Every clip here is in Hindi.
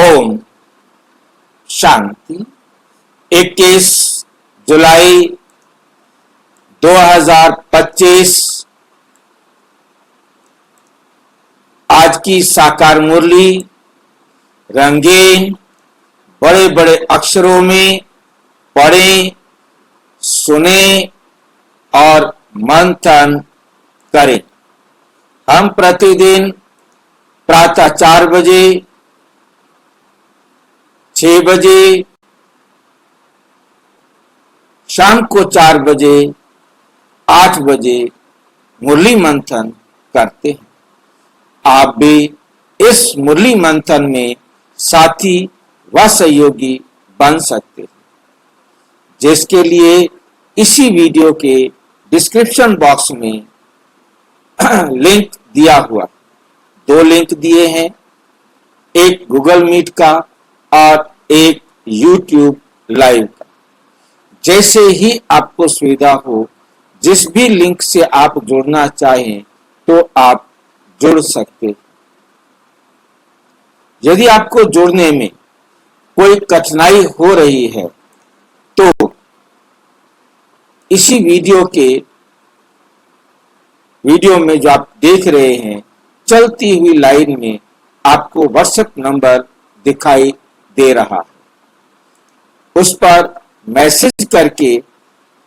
ओम शांति। 21 जुलाई 2025 आज की साकार मुरली रंगीन बड़े बड़े अक्षरों में पढ़ें, सुने और मंथन करें। हम प्रतिदिन प्रातः 4 बजे, 6 बजे, शाम को 4 बजे, 8 बजे मुरली मंथन करते हैं। आप भी इस मुरली मंथन में साथी व सहयोगी बन सकते हैं, जिसके लिए इसी वीडियो के डिस्क्रिप्शन बॉक्स में लिंक दिया हुआ, 2 लिंक दिए हैं, एक गूगल मीट का और एक यूट्यूब लाइव का। जैसे ही आपको सुविधा हो, जिस भी लिंक से आप जुड़ना चाहें तो आप जुड़ सकते हैं। यदि आपको जुड़ने में कोई कठिनाई हो रही है तो इसी वीडियो में जो आप देख रहे हैं, चलती हुई लाइन में आपको व्हाट्सएप नंबर दिखाई दे रहा है। उस पर मैसेज करके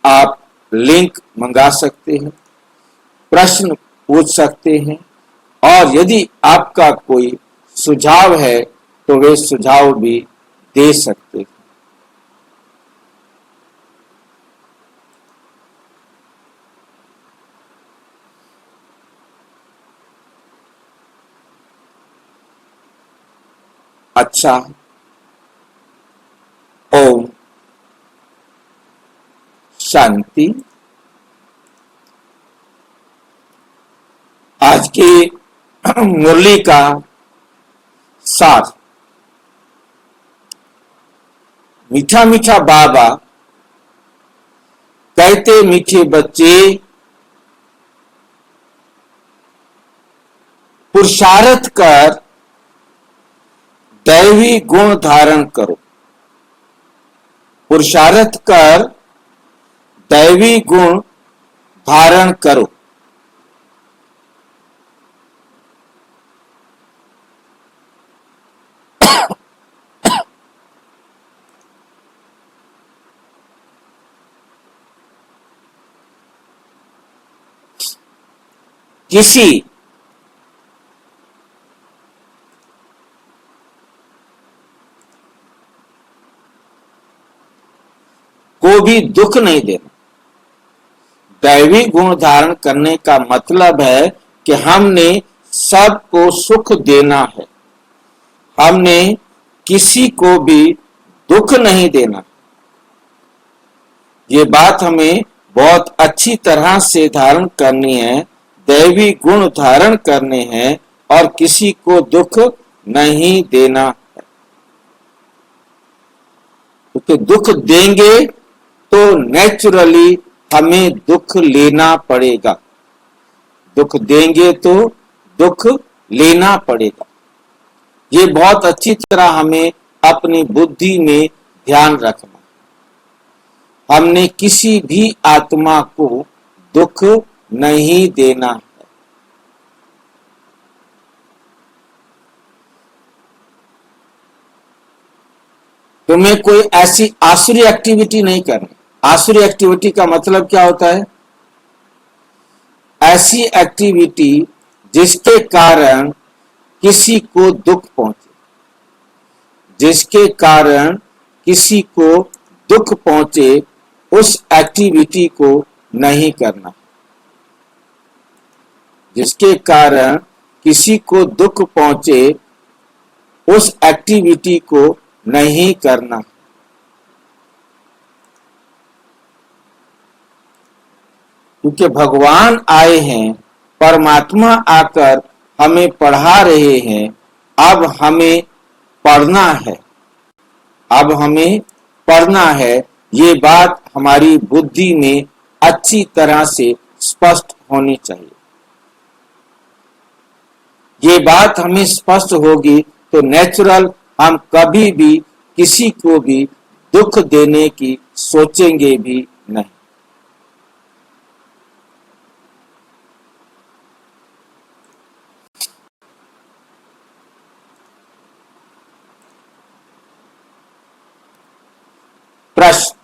आप लिंक मंगा सकते हैं, प्रश्न पूछ सकते हैं और यदि आपका कोई सुझाव है तो वे सुझाव भी दे सकते हैं। अच्छा, ओम शांति। आज की मुरली का सार। मीठा मीठा बाबा कहते, मीठे बच्चे पुरुषार्थ कर दैवी गुण धारण करो। पुरुषार्थ कर दैवी गुण धारण करो। किसी को भी दुख नहीं देना। दैवी गुण धारण करने का मतलब है कि हमने सबको सुख देना है, हमने किसी को भी दुख नहीं देना। ये बात हमें बहुत अच्छी तरह से धारण करनी है। दैवी गुण धारण करने हैं और किसी को दुख नहीं देना है, क्योंकि दुख देंगे तो नेचुरली हमें दुख लेना पड़ेगा। दुख देंगे तो दुख लेना पड़ेगा। ये बहुत अच्छी तरह हमें अपनी बुद्धि में ध्यान रखना। हमने किसी भी आत्मा को दुख नहीं देना है। तुम्हें कोई ऐसी आसुरी एक्टिविटी नहीं करनी। आसुरी एक्टिविटी का मतलब क्या होता है? ऐसी एक्टिविटी जिसके कारण किसी को दुख पहुंचे, जिसके कारण किसी को दुख पहुंचे, उस एक्टिविटी को नहीं करना। जिसके कारण किसी को दुख पहुंचे, उस एक्टिविटी को नहीं करना। क्योंकि भगवान आए हैं, परमात्मा आकर हमें पढ़ा रहे हैं। अब हमें पढ़ना है, अब हमें पढ़ना है। ये बात हमारी बुद्धि में अच्छी तरह से स्पष्ट होनी चाहिए। ये बात हमें स्पष्ट होगी तो नेचुरल हम कभी भी किसी को भी दुख देने की सोचेंगे भी नहीं। प्रश्न,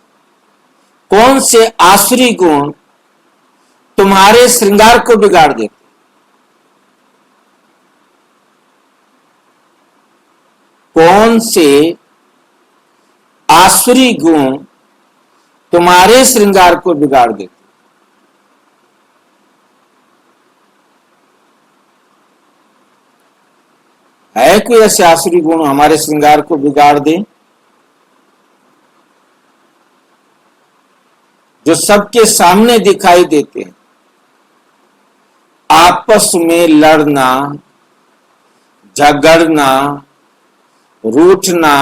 कौन से आसुरी गुण तुम्हारे श्रृंगार को बिगाड़ देते? कौन से आसुरी गुण तुम्हारे श्रृंगार को बिगाड़ देते? है कोई ऐसे आसुरी गुण हमारे श्रृंगार को बिगाड़ दे? जो सबके सामने दिखाई देते हैं। आपस में लड़ना, झगड़ना, रूठना,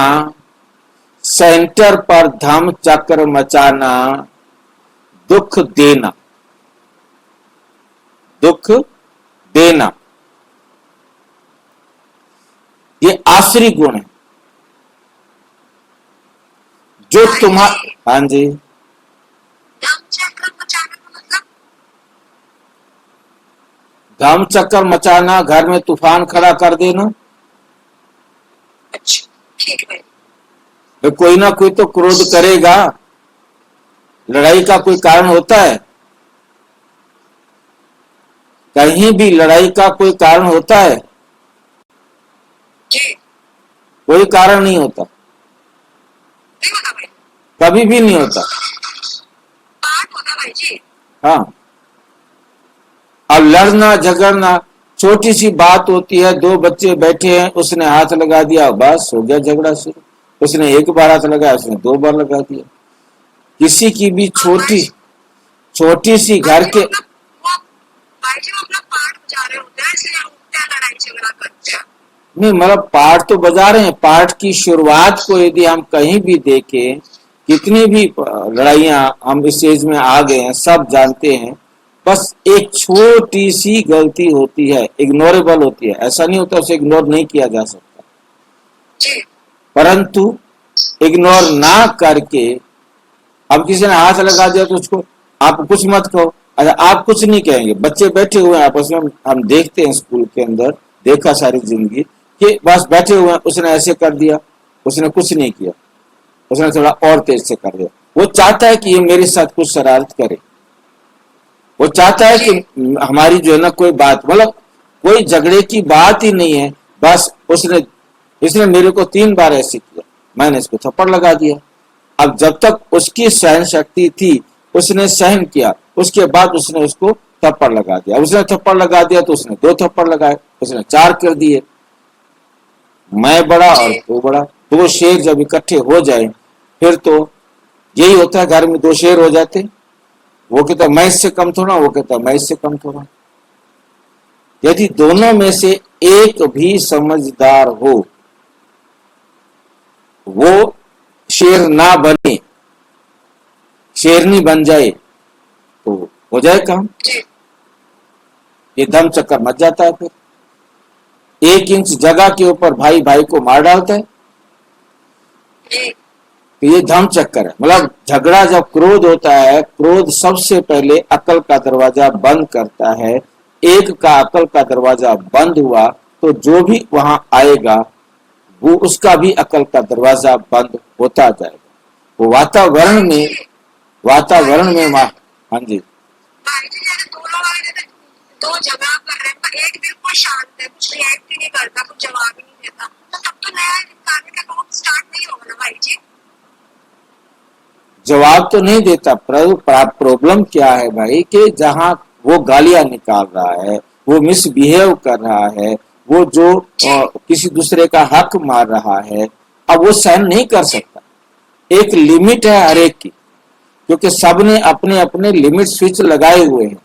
सेंटर पर धम चक्र मचाना, दुख देना, दुख देना, ये आसुरी गुण है जो तुम्हारा। हाँ जी, धम चक्कर मचाना, घर में तूफान खड़ा कर देना। अच्छा, ठीक है। तो कोई ना कोई तो क्रोध करेगा। लड़ाई का कोई कारण होता है? कहीं भी लड़ाई का कोई कारण होता है? जी, कोई कारण नहीं होता, नहीं होता भाई, कभी भी नहीं होता। पाठ होता भाई जी। हाँ, अब लड़ना झगड़ना, छोटी सी बात होती है, दो बच्चे बैठे हैं, उसने हाथ लगा दिया, बस हो गया झगड़ा शुरू। उसने एक बार हाथ लगाया, उसने दो बार लगा दिया। किसी की भी छोटी छोटी सी घर के, भाई जी वो अपना पाठ बजा रहे होते हैं, इसलिए उठते हैं, लड़ाई झगड़ा करते हैं। नहीं मतलब पाठ तो बजा रहे हैं। पाठ की शुरुआत को यदि हम कहीं भी देखें, कितनी भी लड़ाइयां हम इस एज में आ गए हैं, सब जानते हैं, बस एक छोटी सी गलती होती है, इग्नोरेबल होती है। ऐसा नहीं होता उसे इग्नोर नहीं किया जा सकता, जी, परंतु इग्नोर ना करके, अब किसी ने हाथ लगा दिया तो उसको आप कुछ मत कहो। अच्छा, आप कुछ नहीं कहेंगे, बच्चे बैठे हुए हैं आपस में, हम देखते हैं स्कूल के अंदर, देखा सारी जिंदगी कि बस बैठे हुए हैं, उसने ऐसे कर दिया, उसने कुछ नहीं किया, उसने थोड़ा और तेज से कर दिया। वो चाहता है कि ये मेरे साथ कुछ शरारत करे, वो चाहता है कि हमारी जो है ना कोई बात, मतलब कोई झगड़े की बात ही नहीं है, बस इसने मेरे को 3 बार ऐसे किया, मैंने इसको थप्पड़ लगा दिया। अब जब तक उसकी सहन शक्ति थी, उसने सहन किया, उसके बाद उसने उसको थप्पड़ लगा दिया। उसने थप्पड़ लगा दिया तो उसने 2 थप्पड़ लगाए, उसने 4 कर दिए। मैं बड़ा और वो बड़ा, 2 शेर जब इकट्ठे हो जाए फिर तो यही होता है, घर में 2 शेर हो जाते, वो कहता मैं इससे कम थोड़ा, वो कहता मैं इससे कम थोड़ा। यदि दोनों में से एक भी समझदार हो, वो शेर ना बने, शेरनी बन जाए, तो हो जाए काम। ये धम चक्कर मच जाता है। फिर 1 इंच जगह के ऊपर भाई भाई को मार डालता है, तो ये धम चक्कर है। मतलब झगड़ा, जब क्रोध होता है, क्रोध सबसे पहले अकल का दरवाजा बंद करता है। एक का अकल का दरवाजा बंद हुआ तो जो भी वहां आएगा वो उसका भी अकल का दरवाजा बंद होता जाएगा। वो वातावरण में हाँ जी, भाई जी जैसे 2 लोग आए थे, 2 झगड़ा कर रहे हैं, पर एक बिल्कुल शांत है, कुछ रिएक्ट ही नहीं करता, कुछ जवाब ही नहीं देता, तो तब तो नया कहानी का टॉक स्टार्ट नहीं होगा ना भाई जी। जवाब तो नहीं देता। प्रॉब्लम क्या है भाई, कि जहां वो गालियां निकाल रहा है, वो मिसबिहेव कर रहा है, वो जो किसी दूसरे का हक मार रहा है, अब वो सहन नहीं कर सकता। एक लिमिट है हर एक की, क्योंकि सबने अपने अपने लिमिट स्विच लगाए हुए हैं।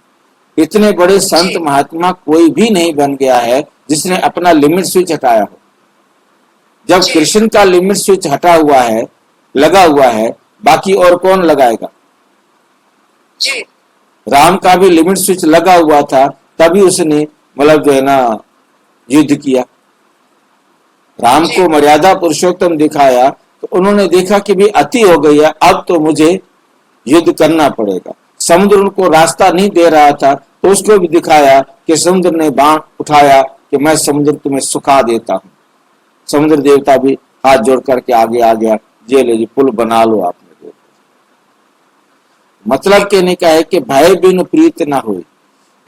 इतने बड़े संत महात्मा कोई भी नहीं बन गया है जिसने अपना लिमिट स्विच हटाया हो। जब कृष्ण का लिमिट स्विच हटा हुआ है, लगा हुआ है, बाकी और कौन लगाएगा? जी, राम का भी लिमिट स्विच लगा हुआ था, तभी उसने मतलब जो है ना युद्ध किया। राम को मर्यादा पुरुषोत्तम दिखाया तो उन्होंने देखा कि भी अति हो गई है, अब तो मुझे युद्ध करना पड़ेगा। समुद्र उनको रास्ता नहीं दे रहा था तो उसको भी दिखाया कि समुद्र ने बाण उठाया कि मैं समुद्र तुम्हें सुखा देता हूं। समुद्र देवता भी हाथ जोड़ करके आगे आ गया, ये ले जी पुल बना लो आपने। मतलब कहने का है कि भय बिन प्रीत ना हुई।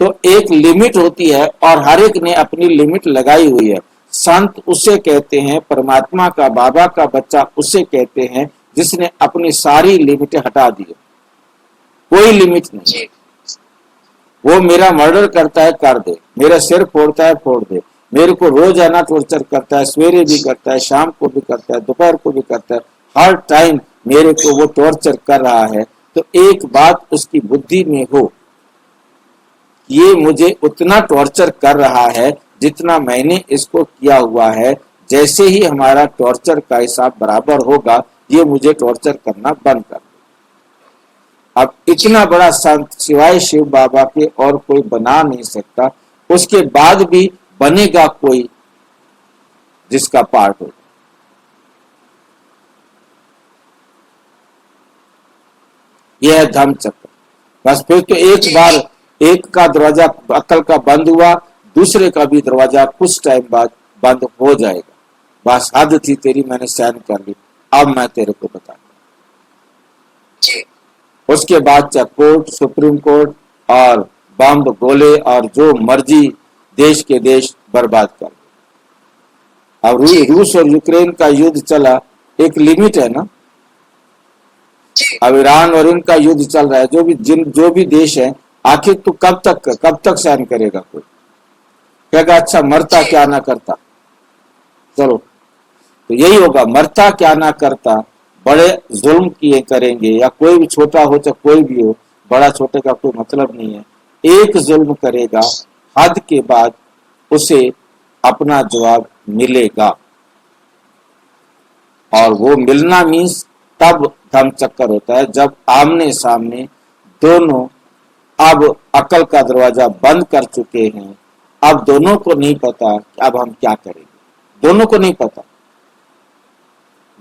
तो एक लिमिट होती है और हर एक ने अपनी लिमिट लगाई हुई है। संत उसे कहते हैं, परमात्मा का बाबा का बच्चा उसे कहते हैं जिसने अपनी सारी लिमिट हटा दी है। कोई लिमिट नहीं। वो मेरा मर्डर करता है कर दे, मेरा सिर फोड़ता है फोड़ दे, मेरे को रोजाना टॉर्चर करता है, सवेरे भी करता है, शाम को भी करता है, दोपहर को भी करता है, हर टाइम मेरे को वो टॉर्चर कर रहा है। तो एक बात उसकी बुद्धि में हो, ये मुझे उतना टॉर्चर कर रहा है जितना मैंने इसको किया हुआ है। जैसे ही हमारा टॉर्चर का हिसाब बराबर होगा, ये मुझे टॉर्चर करना बंद कर दे। अब इतना बड़ा संत सिवाय शिव बाबा के और कोई बना नहीं सकता। उसके बाद भी बनेगा कोई जिसका पार्ट हो। यह है धम्म चक्र। बस फिर तो एक बार एक का दरवाजा अक्ल का बंद हुआ, दूसरे का भी दरवाजा कुछ टाइम बाद बंद हो जाएगा। बस हद थी तेरी, मैंने सहन कर ली, अब मैं तेरे को बता। उसके बाद चाहे कोर्ट, सुप्रीम कोर्ट और बम गोले और जो मर्जी देश के देश बर्बाद कर। अब रूस और यूक्रेन का युद्ध चला, एक लिमिट है ना। अब ईरान और इनका युद्ध चल रहा है, जो भी देश है, आखिर तो कब तक सहन करेगा कोई? कहेगा अच्छा मरता क्या ना करता। चलो तो यही होगा, मरता क्या ना करता, बड़े जुल्म किए करेंगे, या कोई भी छोटा हो चाहे कोई भी हो, बड़ा छोटे का कोई मतलब नहीं है। एक जुल्म करेगा, हद के बाद उसे अपना जवाब मिलेगा। और वो मिलना मीन्स तब धम्म चक्कर होता है जब आमने सामने दोनों अब अकल का दरवाजा बंद कर चुके हैं। अब दोनों को नहीं पता कि अब हम क्या करेंगे, दोनों को नहीं पता।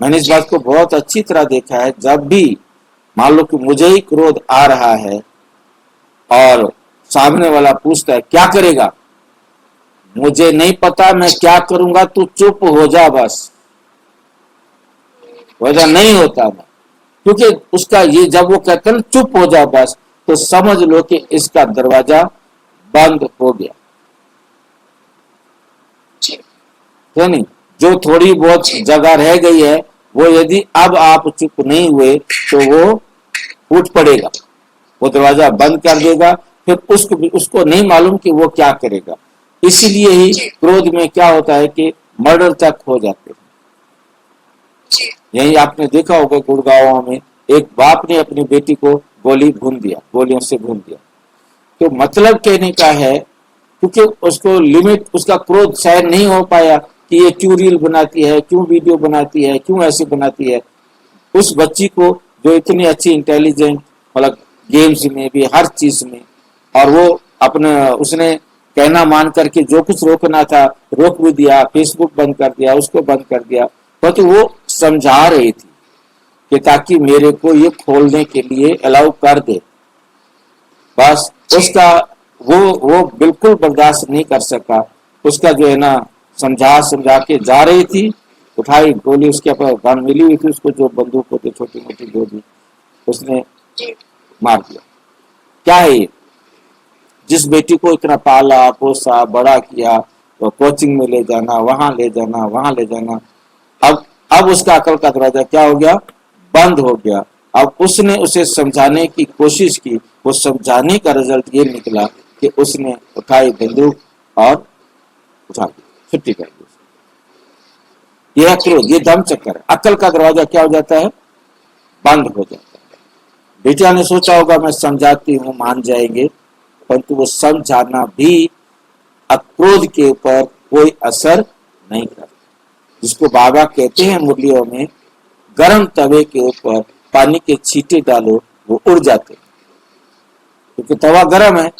मैंने इस बात को बहुत अच्छी तरह देखा है। जब भी मान लो कि मुझे ही क्रोध आ रहा है और सामने वाला पूछता है क्या करेगा, मुझे नहीं पता मैं क्या करूंगा, तू चुप हो जा बस। वजह नहीं होता मैं, क्योंकि उसका ये जब वो कहते हैं चुप हो जा बस, तो समझ लो कि इसका दरवाजा बंद हो गया। तो नहीं, जो थोड़ी बहुत जगह रह गई है वो यदि अब आप चुप नहीं हुए तो वो उठ पड़ेगा, वो दरवाजा बंद कर देगा। फिर उसको नहीं मालूम कि वो क्या करेगा। इसलिए ही क्रोध में क्या होता है कि मर्डर तक हो जाते हैं। यही आपने देखा होगा गुड़गांव में एक बाप ने अपनी बेटी को गोलियों से भून दिया। तो मतलब कहने का है, क्योंकि उसको लिमिट, उसका क्रोध सहन नहीं हो पाया कि ये क्यों रील बनाती है, क्यों वीडियो बनाती है, क्यों ऐसे बनाती है। उस बच्ची को जो इतनी अच्छी इंटेलिजेंट, मतलब गेम्स में भी हर चीज में, और वो अपने उसने कहना मान करके जो कुछ रोकना था रोक भी दिया, फेसबुक बंद कर दिया, उसको बंद कर दिया। तो वो समझा रही थी कि ताकि मेरे को ये खोलने के लिए अलाउ कर दे। बस उसका वो बिल्कुल बर्दाश्त नहीं कर सका। उसका जो है ना समझा के जा रही थी, उठाई गोली, उसके ऊपर गन मिली हुई थी उसको, जो बंदूक होती छोटी मोटी जो भी, उसने मार दिया। क्या है ये? जिस बेटी को इतना पाला पोसा बड़ा किया, तो कोचिंग में ले जाना, वहां ले जाना, वहां ले जाना, अब उसका अकल का दरवाजा क्या हो गया? बंद हो गया। अब उसने उसे समझाने की कोशिश की, वो समझाने का रिजल्ट ये निकला कि उसने उठाई बंदूक और उठा दी, छुट्टी कर दी। यह क्रोध, ये धम्म चक्कर है। अकल का दरवाजा क्या हो जाता है? बंद हो जाता है। बेटिया ने सोचा होगा मैं समझाती हूँ मान जाएंगे, परंतु वो समझाना भी क्रोध के ऊपर कोई असर नहीं करता। जिसको बाबा कहते हैं मुरलियों में, गर्म तवे के ऊपर पानी के छींटे डालो वो उड़ जाते हैं, क्योंकि तवा गर्म है।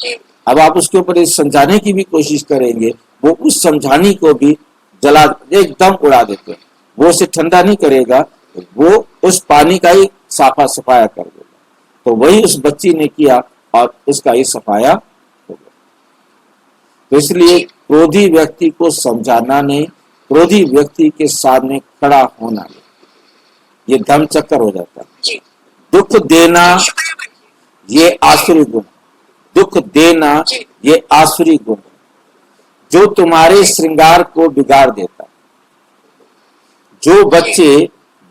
अब आप उसके ऊपर समझाने की भी कोशिश करेंगे, वो उस समझाने को भी जला एकदम उड़ा देते हैं। वो उसे ठंडा नहीं करेगा, वो उस पानी का ही साफा सफाया कर देगा। तो वही उस बच्ची ने किया और उसका ही सफाया हो गया। तो इसलिए क्रोधी व्यक्ति को समझाना नहीं, क्रोधी व्यक्ति के सामने खड़ा होना नहीं, ये धर्म चक्कर हो जाता है। जी दुख देना शुक्रिया भाई जी। ये आसुरी गुण, दुख देना जी ये आसुरी गुण जो तुम्हारे श्रृंगार को बिगाड़ देता है। जो बच्चे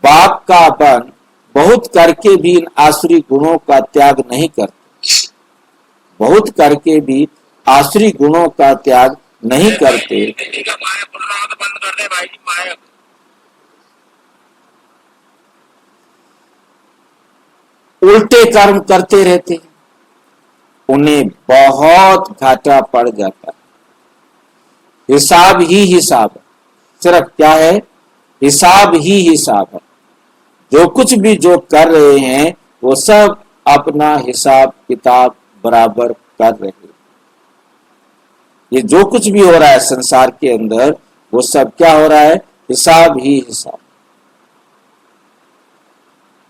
बाप का बन बहुत करके भी इन आसुरी गुणों का त्याग नहीं करते, बहुत करके भी आसुरी गुणों का त्याग नहीं करते, बंद कर दे भाई जी, माया उल्टे कर्म करते रहते हैं, उन्हें बहुत घाटा पड़ जाता है। हिसाब ही हिसाब है, सिर्फ क्या है, हिसाब ही हिसाब है। जो कुछ भी जो कर रहे हैं वो सब अपना हिसाब किताब बराबर कर रहे हैं। ये जो कुछ भी हो रहा है संसार के अंदर वो सब क्या हो रहा है, हिसाब ही हिसाब।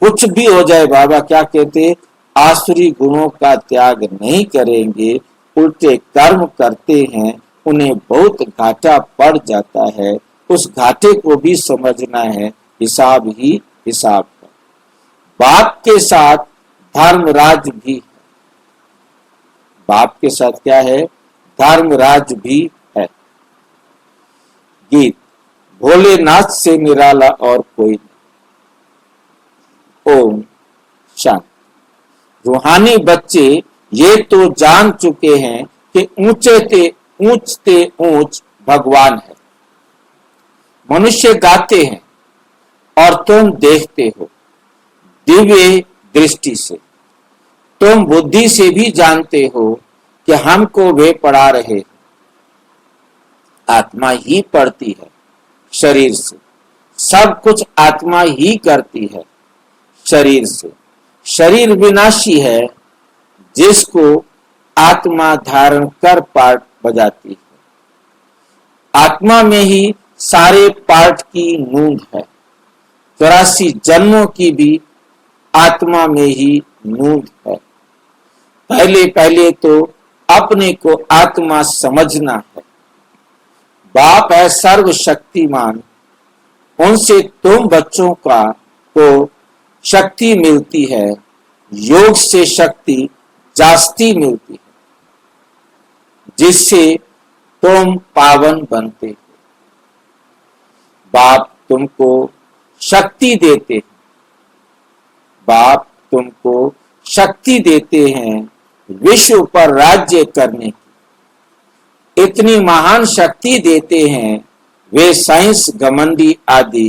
कुछ भी हो जाए, बाबा क्या कहते, आसुरी गुणों का त्याग नहीं करेंगे, उल्टे कर्म करते हैं, उन्हें बहुत घाटा पड़ जाता है। उस घाटे को भी समझना है, हिसाब ही हिसाब है। बाप के साथ धर्मराज भी है, बाप के साथ क्या है, धर्मराज भी है। गीत, भोलेनाथ से निराला और कोई नहीं। ओम शांति। रूहानी बच्चे ये तो जान चुके हैं कि ऊंचते ऊंच भगवान है। मनुष्य गाते हैं और तुम देखते हो दिव्य दृष्टि से। तुम बुद्धि से भी जानते हो कि हमको वे पढ़ा रहे। आत्मा ही पढ़ती है शरीर से, सब कुछ आत्मा ही करती है शरीर से। शरीर विनाशी है, जिसको आत्मा धारण कर पार्ट बजाती है। आत्मा में ही सारे पार्ट की नूंद है। 84 जन्मों की भी आत्मा में ही नूंद है। पहले पहले तो अपने को आत्मा समझना है। बाप है सर्वशक्तिमान, उनसे तुम बच्चों को शक्ति मिलती है। योग से शक्ति जास्ती मिलती है, जिससे तुम पावन बनते हो। बाप तुमको शक्ति देते हैं, बाप तुमको शक्ति देते हैं विश्व पर राज्य करने की। इतनी महान शक्ति देते हैं, वे साइंस घमंडी आदि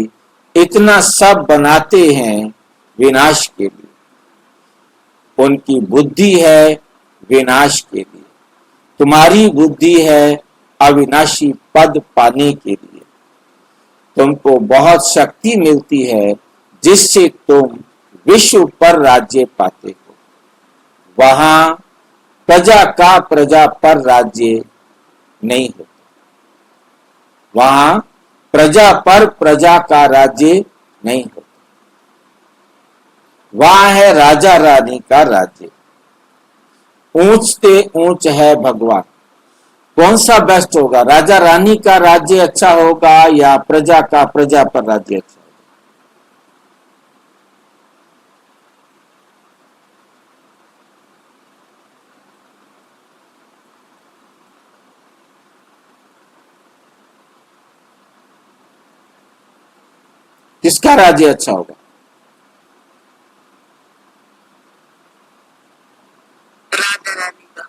इतना सब बनाते हैं विनाश के लिए। उनकी बुद्धि है विनाश के लिए, तुम्हारी बुद्धि है अविनाशी पद पाने के लिए। तुमको बहुत शक्ति मिलती है, जिससे तुम विश्व पर राज्य पाते हो। वहां प्रजा का प्रजा पर राज्य नहीं होता, वहां प्रजा पर प्रजा का राज्य नहीं होता। वहां है राजा रानी का राज्य। ऊंचते ऊंच है भगवान। कौन सा बेस्ट होगा, राजा रानी का राज्य अच्छा होगा या प्रजा का प्रजा पर राज्य अच्छा होगा? किसका राज्य अच्छा होगा? राजा रानी का।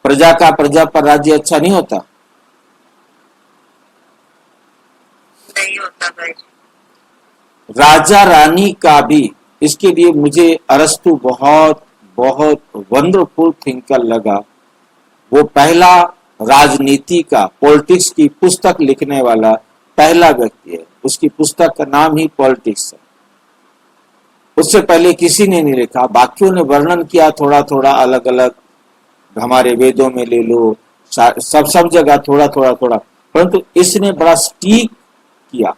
प्रजा का प्रजा पर राज्य अच्छा नहीं होता। नहीं होता भाई जी। राजा रानी का भी, इसके लिए मुझे अरस्तु बहुत बहुत वंडरफुल थिंकर लगा। वो पहला राजनीति का, पॉलिटिक्स की पुस्तक लिखने वाला पहला व्यक्ति है। उसकी पुस्तक का नाम ही पॉलिटिक्स है। उससे पहले किसी ने नहीं लिखा। बाकियों ने वर्णन किया थोड़ा थोड़ा, अलग अलग, हमारे वेदों में ले लो, सब जगह थोड़ा थोड़ा थोड़ा, परंतु इसने बड़ा स्टीक किया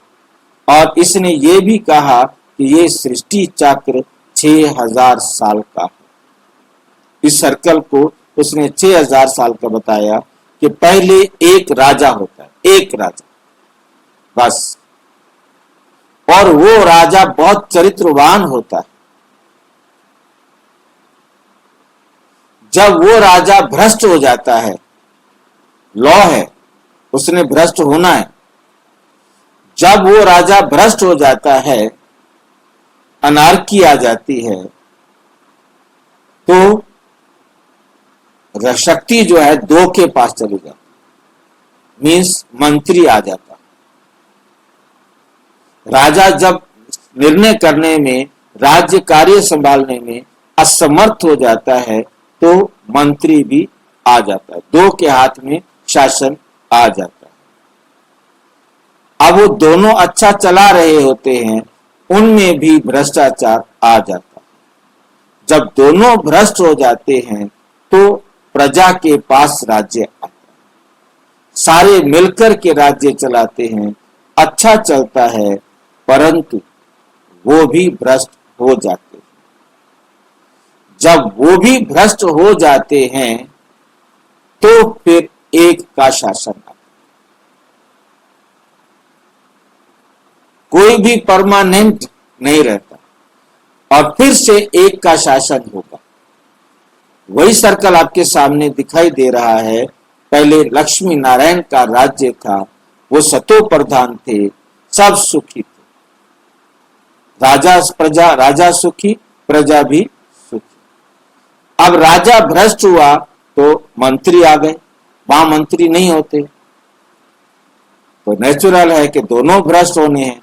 और इसने ये भी कहा कि ये सृष्टि चक्र 6000 साल का है। इस सर्कल को उसने 6000 साल का बताया कि पहले एक राजा होता है, एक राजा बस, और वो राजा बहुत चरित्रवान होता है। जब वो राजा भ्रष्ट हो जाता है, लॉ है, उसने भ्रष्ट होना है, जब वो राजा भ्रष्ट हो जाता है, अनार्की आ जाती है, तो शक्ति जो है 2 के पास चली जाती, मीन्स मंत्री आ जाता। राजा जब निर्णय करने में, राज्य कार्य संभालने में असमर्थ हो जाता है, तो मंत्री भी आ जाता है, 2 के हाथ में शासन आ जाता है। अब वो दोनों अच्छा चला रहे होते हैं, उनमें भी भ्रष्टाचार आ जाता है। जब दोनों भ्रष्ट हो जाते हैं तो प्रजा के पास राज्य आता है, सारे मिलकर के राज्य चलाते हैं, अच्छा चलता है, परंतु वो भी भ्रष्ट हो जाते हैं। जब वो भी भ्रष्ट हो जाते हैं तो फिर एक का शासन आता है। कोई भी परमानेंट नहीं रहता और फिर से एक का शासन होगा। वही सर्कल आपके सामने दिखाई दे रहा है। पहले लक्ष्मी नारायण का राज्य था, वो सतो प्रधान थे, सब सुखी थे, राजा सुखी, प्रजा भी सुखी। अब राजा भ्रष्ट हुआ तो मंत्री आ गए, वहां मंत्री नहीं होते, तो नेचुरल है कि दोनों भ्रष्ट होने हैं,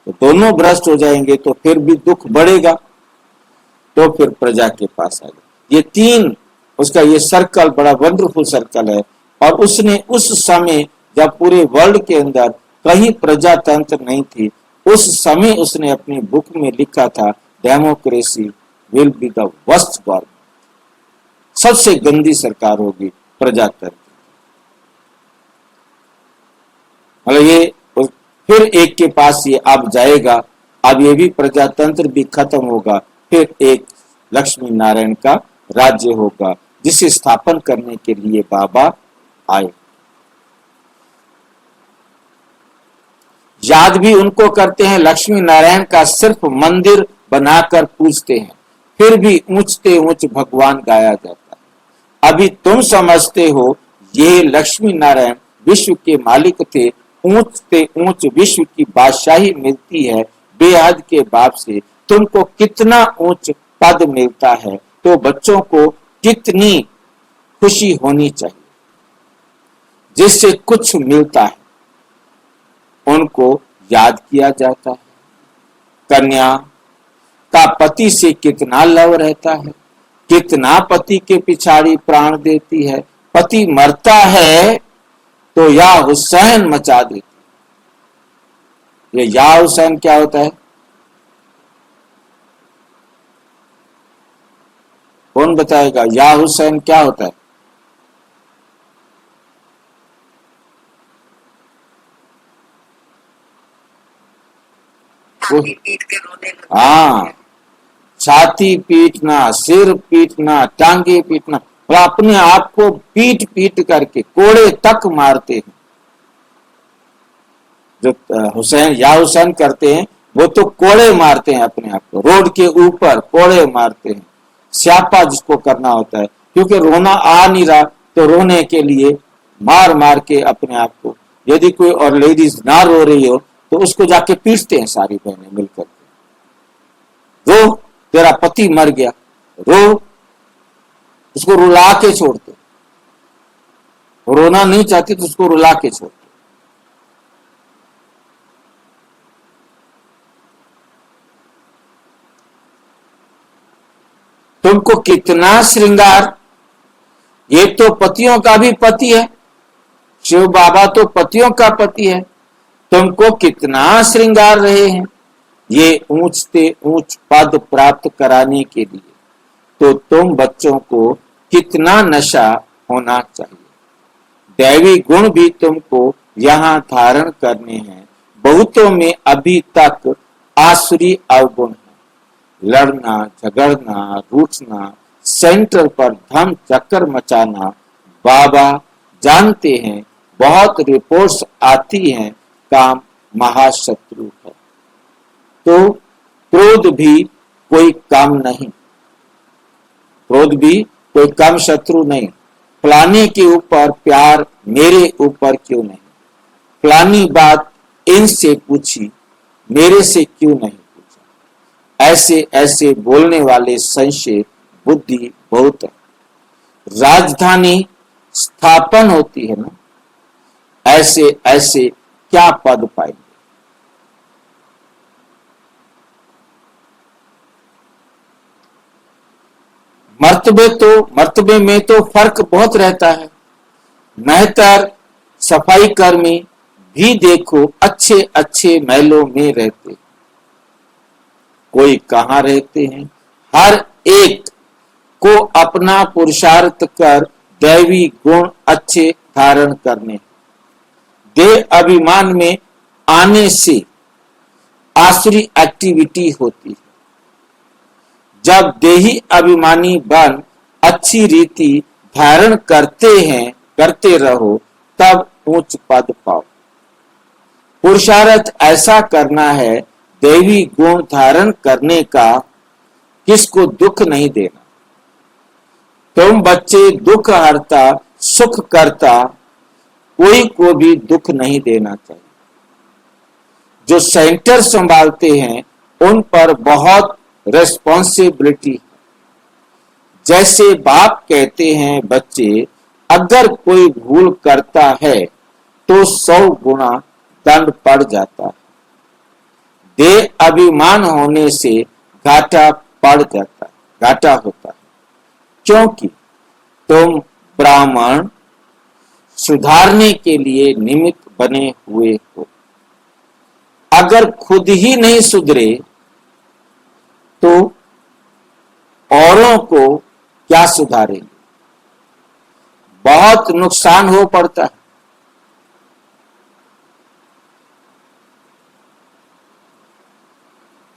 तो दोनों भ्रष्ट हो जाएंगे तो फिर भी दुख बढ़ेगा, तो फिर प्रजा के पास आ गए। ये 3, उसका ये सर्कल बड़ा वंडरफुल सर्कल है। और उसने उस समय जब पूरे वर्ल्ड के अंदर कहीं प्रजातंत्र नहीं थी, उस समय उसने अपनी बुक में लिखा था, democracy will be the worst government, सबसे गंदी सरकार होगी प्रजातंत्र। मतलब ये फिर एक के पास ये अब जाएगा, अब ये भी प्रजातंत्र भी खत्म होगा, फिर एक लक्ष्मी नारायण का राज्य होगा, जिसे स्थापन करने के लिए बाबा आए। याद भी उनको करते हैं, लक्ष्मी नारायण का सिर्फ मंदिर बनाकर पूजते हैं, फिर भी ऊंचते ऊंच भगवान गाया जाता है। अभी तुम समझते हो ये लक्ष्मी नारायण विश्व के मालिक थे, ऊंचते ऊंच विश्व की बादशाही मिलती है बेहद के बाप से, तुमको कितना ऊंच पद मिलता है, तो बच्चों को कितनी खुशी होनी चाहिए। जिससे कुछ मिलता है उनको याद किया जाता है। कन्या का पति से कितना लव रहता है, कितना पति के पिछाड़ी प्राण देती है, पति मरता है तो या हुसैन मचा देती। ये या हुसैन क्या होता है, कौन बताएगा? या हुसैन क्या होता है? हाँ, छाती पीटना, सिर पीटना, टांगे पीटना, और अपने आप को पीट पीट करके कोड़े तक मारते हैं। जो हुसैन या हुसैन करते हैं वो तो कोड़े मारते हैं अपने आप को, रोड के ऊपर कोड़े मारते हैं। स्यापा जिसको करना होता है, क्योंकि रोना आ नहीं रहा तो रोने के लिए मार मार के अपने आप को, यदि कोई और लेडीज ना रो रही हो तो उसको जाके पीटते हैं सारी बहनें मिलकर। रो, तेरा पति मर गया, रो, उसको रुला के छोड़ते। रोना नहीं चाहती तो उसको रुला के छोड़ते। तुमको कितना श्रृंगार, ये तो पतियों का भी पति है, शिव बाबा तो पतियों का पति है, तुमको कितना श्रृंगार रहे हैं, ये ऊंचते ऊंच पद प्राप्त कराने के लिए, तो तुम बच्चों को कितना नशा होना चाहिए। दैवी गुण भी तुमको यहाँ धारण करने हैं। बहुतों में अभी तक आसुरी अवगुण है। लड़ना, झगड़ना, रूठना, सेंटर पर धम चक्कर मचाना। बाबा जानते हैं, बहुत रिपोर्ट्स आती हैं, काम महाशत्रु है। तो क्रोध भी कोई कम नहीं, क्रोध भी कोई कम शत्रु नहीं। फलाने के ऊपर प्यार, मेरे ऊपर क्यों नहीं। फलानी बात इनसे पूछी, मेरे से क्यों नहीं पूछा। ऐसे ऐसे बोलने वाले संशय बुद्धि बहुत है। राजधानी स्थापन होती है ना, ऐसे ऐसे क्या पद पाएंगे। मर्तबे में तो फर्क बहुत रहता है। मेहतर सफाई कर्मी भी देखो अच्छे अच्छे महलों में रहते, कोई कहाँ रहते हैं। हर एक को अपना पुरुषार्थ कर दैवी गुण अच्छे धारण करने। देह अभिमान में आने से आसुरी एक्टिविटी होती है। जब देही अभिमानी बन अच्छी रीति धारण करते रहो, तब उच्च पद पाओ। पुरुषार्थ ऐसा करना है, दैवी गुण धारण करने का, किसको दुख नहीं देना। तुम बच्चे दुख हरता, सुख करता, कोई को भी दुख नहीं देना चाहिए। जो सेंटर संभालते हैं उन पर बहुत रेस्पॉन्सिबिलिटी है। जैसे बाप कहते हैं, बच्चे अगर कोई भूल करता है तो 100 गुना दंड पड़ जाता है। देह अभिमान होने से घाटा पड़ जाता है, घाटा होता है, क्योंकि तुम ब्राह्मण सुधारने के लिए निमित्त बने हुए हो। अगर खुद ही नहीं सुधरे तो औरों को क्या सुधारेंगे। बहुत नुकसान हो पड़ता है।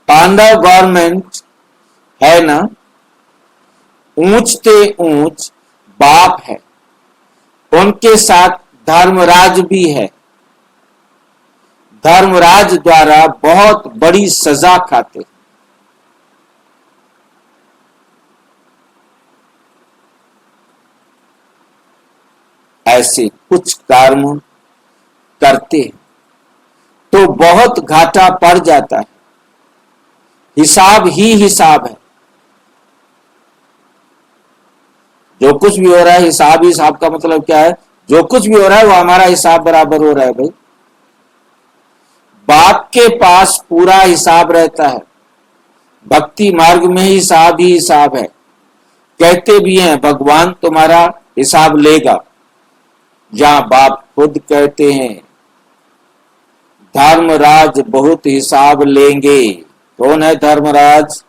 पांडव गवर्नमेंट है ना, ऊंचते ऊंच बाप है, उनके साथ धर्मराज भी है। धर्मराज द्वारा बहुत बड़ी सजा खाते। ऐसे कुछ कर्म करते हैं तो बहुत घाटा पड़ जाता है। हिसाब ही हिसाब है। जो कुछ भी हो रहा है हिसाब ही हिसाब का मतलब क्या है, जो कुछ भी हो रहा है वो हमारा हिसाब बराबर हो रहा है। भाई बाप के पास पूरा हिसाब रहता है। भक्ति मार्ग में हिसाब ही हिसाब है। कहते भी हैं भगवान तुम्हारा हिसाब लेगा, जहां बाप खुद कहते हैं धर्मराज बहुत हिसाब लेंगे। कौन है धर्मराज?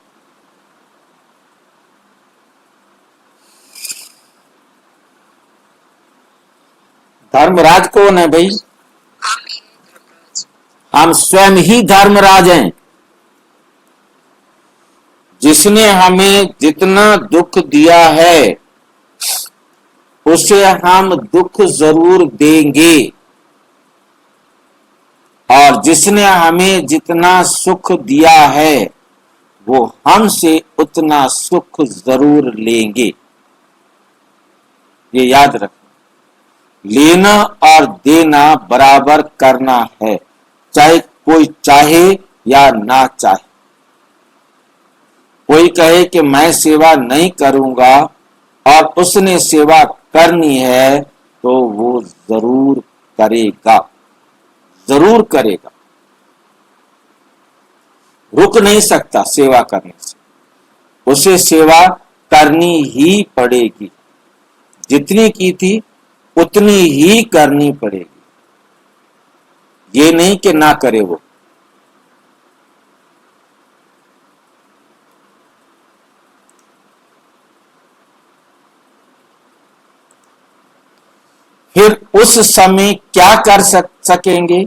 धर्मराज कौन है भाई? हम स्वयं ही धर्मराज हैं। जिसने हमें जितना दुख दिया है उसे हम दुख जरूर देंगे, और जिसने हमें जितना सुख दिया है वो हमसे उतना सुख जरूर लेंगे। ये याद रखना। लेना और देना बराबर करना है, चाहे कोई चाहे या ना चाहे। कोई कहे कि मैं सेवा नहीं करूंगा और उसने सेवा करनी है तो वो जरूर करेगा, जरूर करेगा। रुक नहीं सकता सेवा करने से, उसे सेवा करनी ही पड़ेगी। जितनी की थी उतनी ही करनी पड़ेगी। ये नहीं कि ना करे वो। फिर उस समय क्या कर सकेंगे?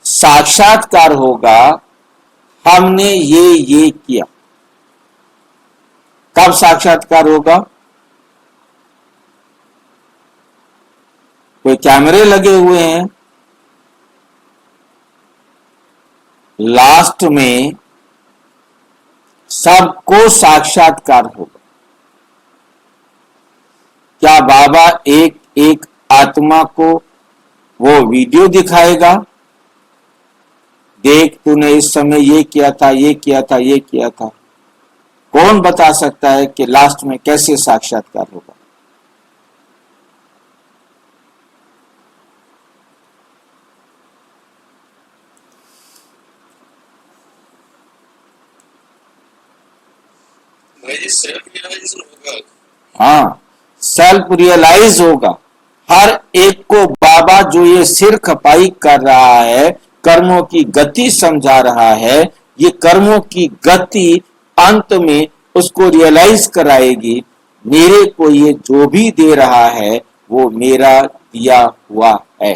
साक्षात्कार होगा, हमने ये किया। कब साक्षात्कार होगा? कोई कैमरे लगे हुए हैं, लास्ट में सबको साक्षात्कार होगा। क्या बाबा एक एक आत्मा को वो वीडियो दिखाएगा? देख, तूने इस समय ये किया था, ये किया था, ये किया था। कौन बता सकता है कि लास्ट में कैसे साक्षात्कार होगा? भाई जी सेल्फ रियलाइजेशन होगा। हाँ, सेल्फ रियलाइज होगा। हर एक को बाबा जो ये सिर खपाई कर रहा है, कर्मों की गति समझा रहा है, ये कर्मों की गति अंत में उसको रियलाइज कराएगी, मेरे को ये जो भी दे रहा है वो मेरा दिया हुआ है।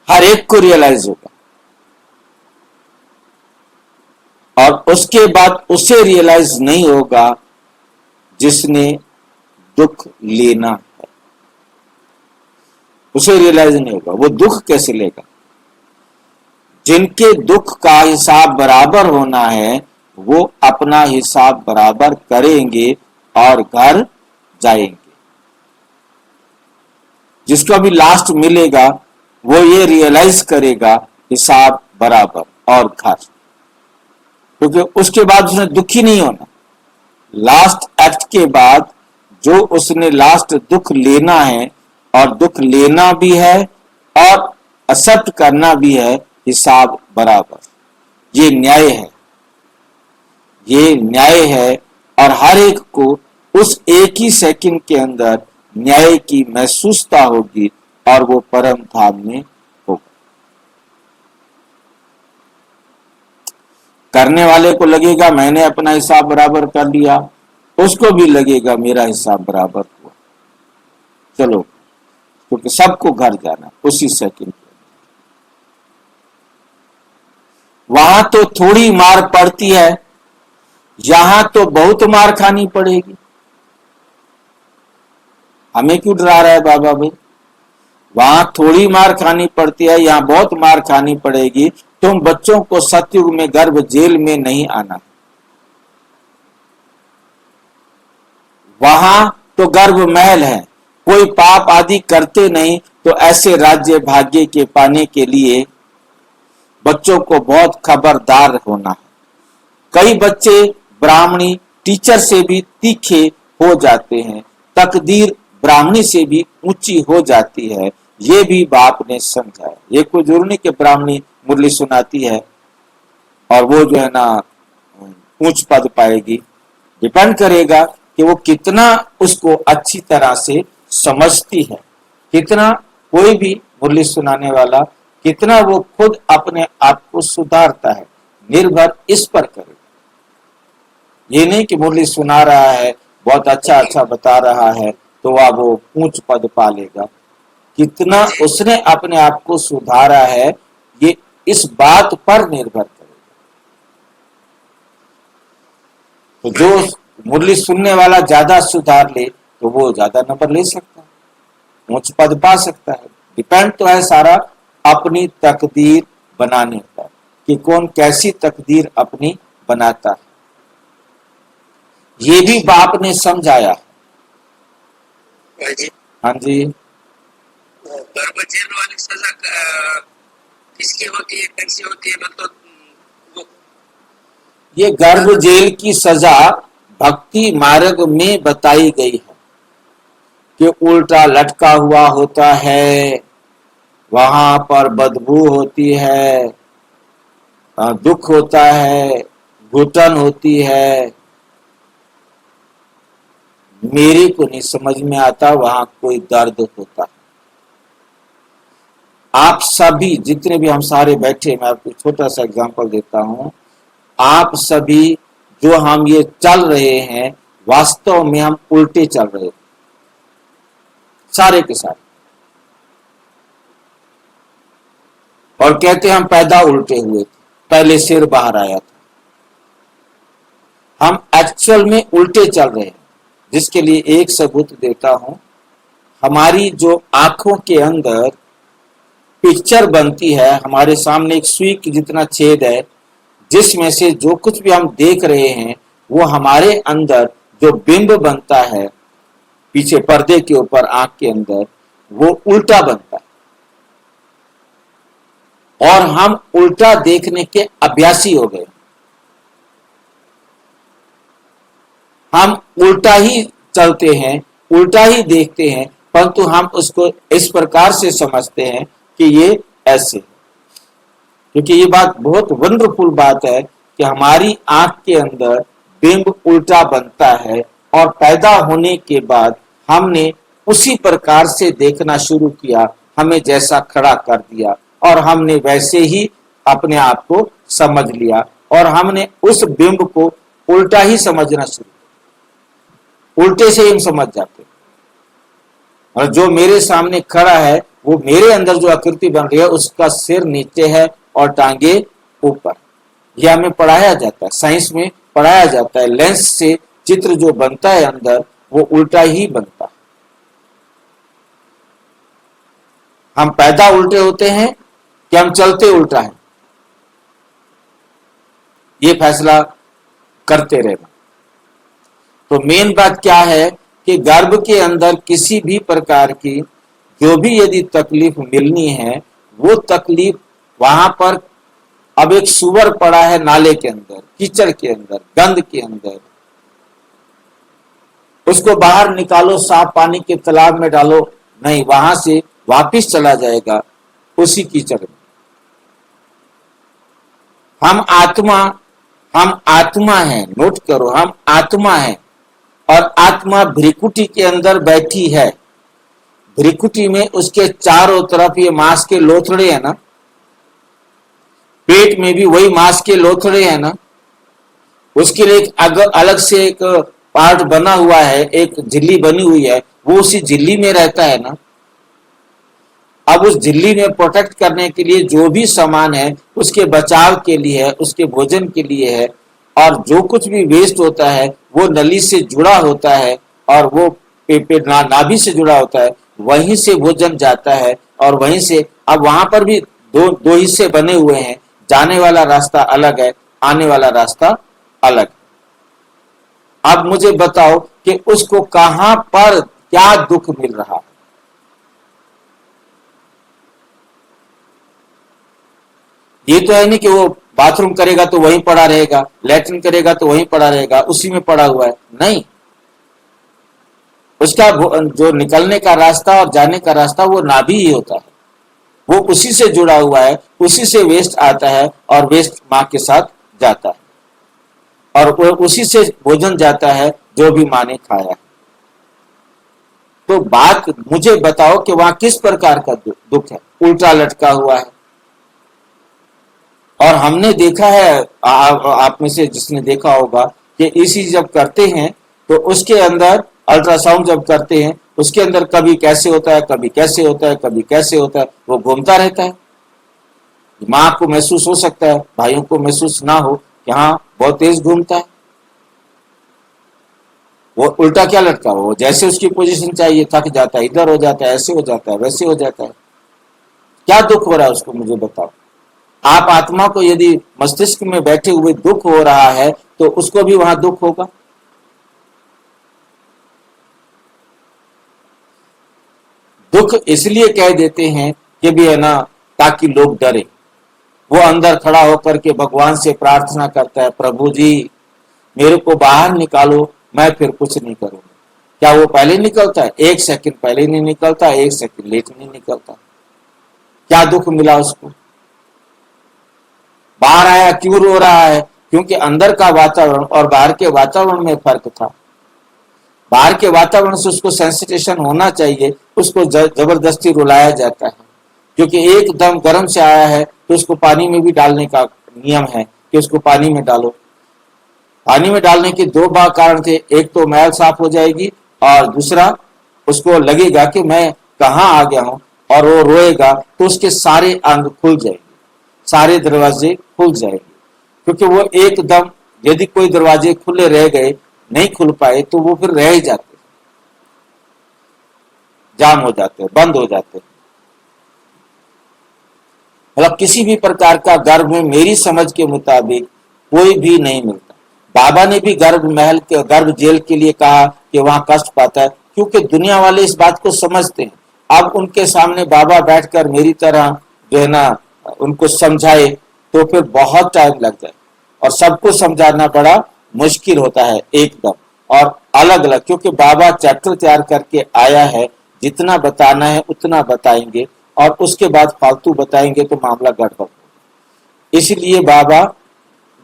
हर एक को रियलाइज होगा और उसके बाद उसे रियलाइज नहीं होगा जिसने दुख लेना है। उसे रियलाइज नहीं होगा। वो दुख कैसे लेगा? जिनके दुख का हिसाब बराबर होना है वो अपना हिसाब बराबर करेंगे और घर जाएंगे। जिसको अभी लास्ट मिलेगा वो ये रियलाइज करेगा हिसाब बराबर और घर, क्योंकि उसके बाद उसने दुखी नहीं होना। लास्ट एक्ट के बाद जो उसने लास्ट दुख लेना है, और दुख लेना भी है और एक्सेप्ट करना भी है, हिसाब बराबर। ये न्याय है, ये न्याय है। और हर एक को उस एक ही सेकंड के अंदर न्याय की महसूसता होगी और वो परम धाम में होगा। करने वाले को लगेगा मैंने अपना हिसाब बराबर कर लिया, उसको भी लगेगा मेरा हिसाब बराबर हुआ। चलो, क्योंकि सबको घर जाना उसी सेकंड। वहां तो थोड़ी मार पड़ती है, यहां तो बहुत मार खानी पड़ेगी। हमें क्यों डरा रहा है बाबा भाई? वहां थोड़ी मार खानी पड़ती है, यहां बहुत मार खानी पड़ेगी। तुम बच्चों को सतयुग में गर्भ जेल में नहीं आना। वहां तो गर्भ महल है, कोई पाप आदि करते नहीं, तो ऐसे राज्य भाग्य के पाने के लिए बच्चों को बहुत खबरदार होना है। कई बच्चे ब्राह्मणी टीचर से भी तीखे हो जाते हैं, तकदीर ब्राह्मणी से भी ऊंची हो जाती है, ये भी बाप ने समझाया। ये कोई जरूरी नहीं कि ब्राह्मणी मुरली सुनाती है और वो जो है ना ऊंच पद पाएगी। डिपेंड करेगा कि वो कितना उसको अच्छी तरह से समझती है, कितना कोई भी मुरली सुनाने वाला कितना वो खुद अपने आप को सुधारता है, निर्भर इस पर करेगा। ये नहीं कि मुरली सुना रहा है, बहुत अच्छा अच्छा बता रहा है तो वह वो ऊंच पद पा लेगा। कितना उसने अपने आप को सुधारा है, ये इस बात पर निर्भर करेगा। तो जो मुरली सुनने वाला ज्यादा सुधार ले तो वो ज्यादा नंबर ले सकता है, ऊंच पद पा सकता है। डिपेंड तो है सारा अपनी तकदीर बनाने पर कि कौन कैसी तकदीर अपनी बनाता है। ये भी बाप ने समझाया। हाँ जी, गर्भ जेल वाली सजा किसकी होती है, कैसी होती है? मतलब वो ये गर्भ जेल की सजा भक्ति मार्ग में बताई गई है कि उल्टा लटका हुआ होता है, वहां पर बदबू होती है, दुख होता है, घुटन होती है। मेरे को नहीं समझ में आता वहां कोई दर्द होता। आप सभी जितने भी हम सारे बैठे, मैं आपको छोटा सा एग्जांपल देता हूं। आप सभी जो हम ये चल रहे हैं, वास्तव में हम उल्टे चल रहे हैं। सारे के सारे। और कहते हम पैदा उल्टे हुए थे, पहले सिर बाहर आया था। हम एक्चुअल में उल्टे चल रहे हैं, जिसके लिए एक सबूत देता हूं। हमारी जो आंखों के अंदर पिक्चर बनती है, हमारे सामने एक सुई की जितना छेद है, जिसमें से जो कुछ भी हम देख रहे हैं वो हमारे अंदर जो बिंब बनता है पीछे पर्दे के ऊपर आंख के अंदर, वो उल्टा बनता है। और हम उल्टा देखने के अभ्यासी हो गए। हम उल्टा ही चलते हैं, उल्टा ही देखते हैं, परंतु हम उसको इस प्रकार से समझते हैं कि ये ऐसे। क्योंकि ये बात बहुत वंडरफुल बात है कि हमारी आंख के अंदर बिंब उल्टा बनता है, और पैदा होने के बाद हमने उसी प्रकार से देखना शुरू किया, हमें जैसा खड़ा कर दिया, और हमने वैसे ही अपने आप को समझ लिया, और हमने उस बिंब को उल्टा ही समझना शुरू किया। उल्टे से ही हम समझ जाते हैं। और जो मेरे सामने खड़ा है, वो मेरे अंदर जो आकृति बन रही है, उसका सिर नीचे है और टांगे ऊपर। यह हमें पढ़ाया जाता है, साइंस में पढ़ाया जाता है। लेंस से चित्र जो बनता है अंदर, वो उल्टा ही बनता है। हम पैदा उल्टे होते हैं कि हम चलते उल्टा है, ये फैसला करते रहना। तो मेन बात क्या है कि गर्भ के अंदर किसी भी प्रकार की जो भी यदि तकलीफ मिलनी है, वो तकलीफ वहां पर, अब एक सुअर पड़ा है नाले के अंदर, कीचड़ के अंदर, गंद के अंदर, उसको बाहर निकालो, साफ पानी के तालाब में डालो, नहीं, वहां से वापिस चला जाएगा उसी कीचड़ में। हम आत्मा हैं, नोट करो, हम आत्मा हैं, और आत्मा भ्रिकुटी के अंदर बैठी है। भ्रिकुटी में उसके चारों तरफ ये मांस के लोथड़े हैं ना, पेट में भी वही मांस के लोथड़े हैं ना, उसके लिए एक अलग से एक पार्ट बना हुआ है, एक झिल्ली बनी हुई है, वो उसी झिल्ली में रहता है ना। अब उस झिल्ली में प्रोटेक्ट करने के लिए जो भी सामान है, उसके बचाव के लिए है, उसके भोजन के लिए है, और जो कुछ भी वेस्ट होता है वो नली से जुड़ा होता है, और वो नाभि से जुड़ा होता है, वहीं से भोजन जाता है, और वहीं से, अब वहां पर भी दो हिस्से बने हुए हैं, जाने वाला रास्ता अलग है, आने वाला रास्ता अलग। अब मुझे बताओ कि उसको कहां पर क्या दुख मिल रहा है? ये तो है नहीं कि वो बाथरूम करेगा तो वहीं पड़ा रहेगा, लैट्रिन करेगा तो वहीं पड़ा रहेगा, उसी में पड़ा हुआ है, नहीं। उसका जो निकलने का रास्ता और जाने का रास्ता वो नाभि ही होता है, वो उसी से जुड़ा हुआ है, उसी से वेस्ट आता है, और वेस्ट मां के साथ जाता है, और उसी से भोजन जाता है जो भी मां ने खाया है। तो बात मुझे बताओ कि वहां किस प्रकार का दुख है? उल्टा लटका हुआ है। और हमने देखा है, आप में से जिसने देखा होगा कि इसी जब करते हैं तो उसके अंदर अल्ट्रासाउंड जब करते हैं, उसके अंदर कभी कैसे होता है, कभी कैसे होता है, कभी कैसे होता है, वो घूमता रहता है। मां को महसूस हो सकता है, भाइयों को महसूस ना हो कि हाँ बहुत तेज घूमता है। वो उल्टा क्या लटका, वो जैसे उसकी पोजीशन चाहिए, थक जाता है, इधर हो जाता है, ऐसे हो जाता है, वैसे हो जाता है। क्या दुख हो रहा है उसको, मुझे बताओ। आप आत्मा को यदि मस्तिष्क में बैठे हुए दुख हो रहा है, तो उसको भी वहां दुख होगा। दुख इसलिए कह देते हैं कि भी है ना, ताकि लोग डरे। वो अंदर खड़ा होकर के भगवान से प्रार्थना करता है, प्रभु जी मेरे को बाहर निकालो, मैं फिर कुछ नहीं करूंगा। क्या वो पहले निकलता है? 1 सेकंड पहले नहीं निकलता, 1 सेकंड लेट नहीं निकलता। क्या दुख मिला उसको? बाहर आया, क्यों रो रहा है? क्योंकि अंदर का वातावरण और बाहर के वातावरण में फर्क था। बाहर के वातावरण से उसको सेंसिटेशन होना चाहिए, उसको जबरदस्ती रुलाया जाता है। क्योंकि एकदम गर्म से आया है तो उसको पानी में भी डालने का नियम है कि उसको पानी में डालो। पानी में डालने के 2 कारण थे, एक तो मैल साफ हो जाएगी, और दूसरा उसको लगेगा कि मैं कहाँ आ गया हूं, और वो रोएगा तो उसके सारे अंग खुल जाएंगे, सारे दरवाजे खुल जाएंगे, क्योंकि वो एकदम, यदि कोई दरवाजे खुले रह गए, नहीं खुल पाए, तो वो फिर रह ही जाते, जाम हो जाते, बंद हो जाते। मतलब किसी भी प्रकार का गर्भ में मेरी समझ के मुताबिक कोई भी नहीं मिलता। बाबा ने भी गर्भ महल के, गर्भ जेल के लिए कहा कि वहां कष्ट पाता है, क्योंकि दुनिया वाले इस बात को समझते हैं। अब उनके सामने बाबा बैठकर मेरी तरह जो है ना उनको समझाए तो फिर बहुत टाइम लग जाए, और सबको समझाना बड़ा मुश्किल होता है एकदम, और अलग अलग, क्योंकि बाबा चैप्टर तैयार करके आया है, जितना बताना है उतना बताएंगे, और उसके बाद फालतू बताएंगे तो मामला गड़बड़ होगा। इसलिए बाबा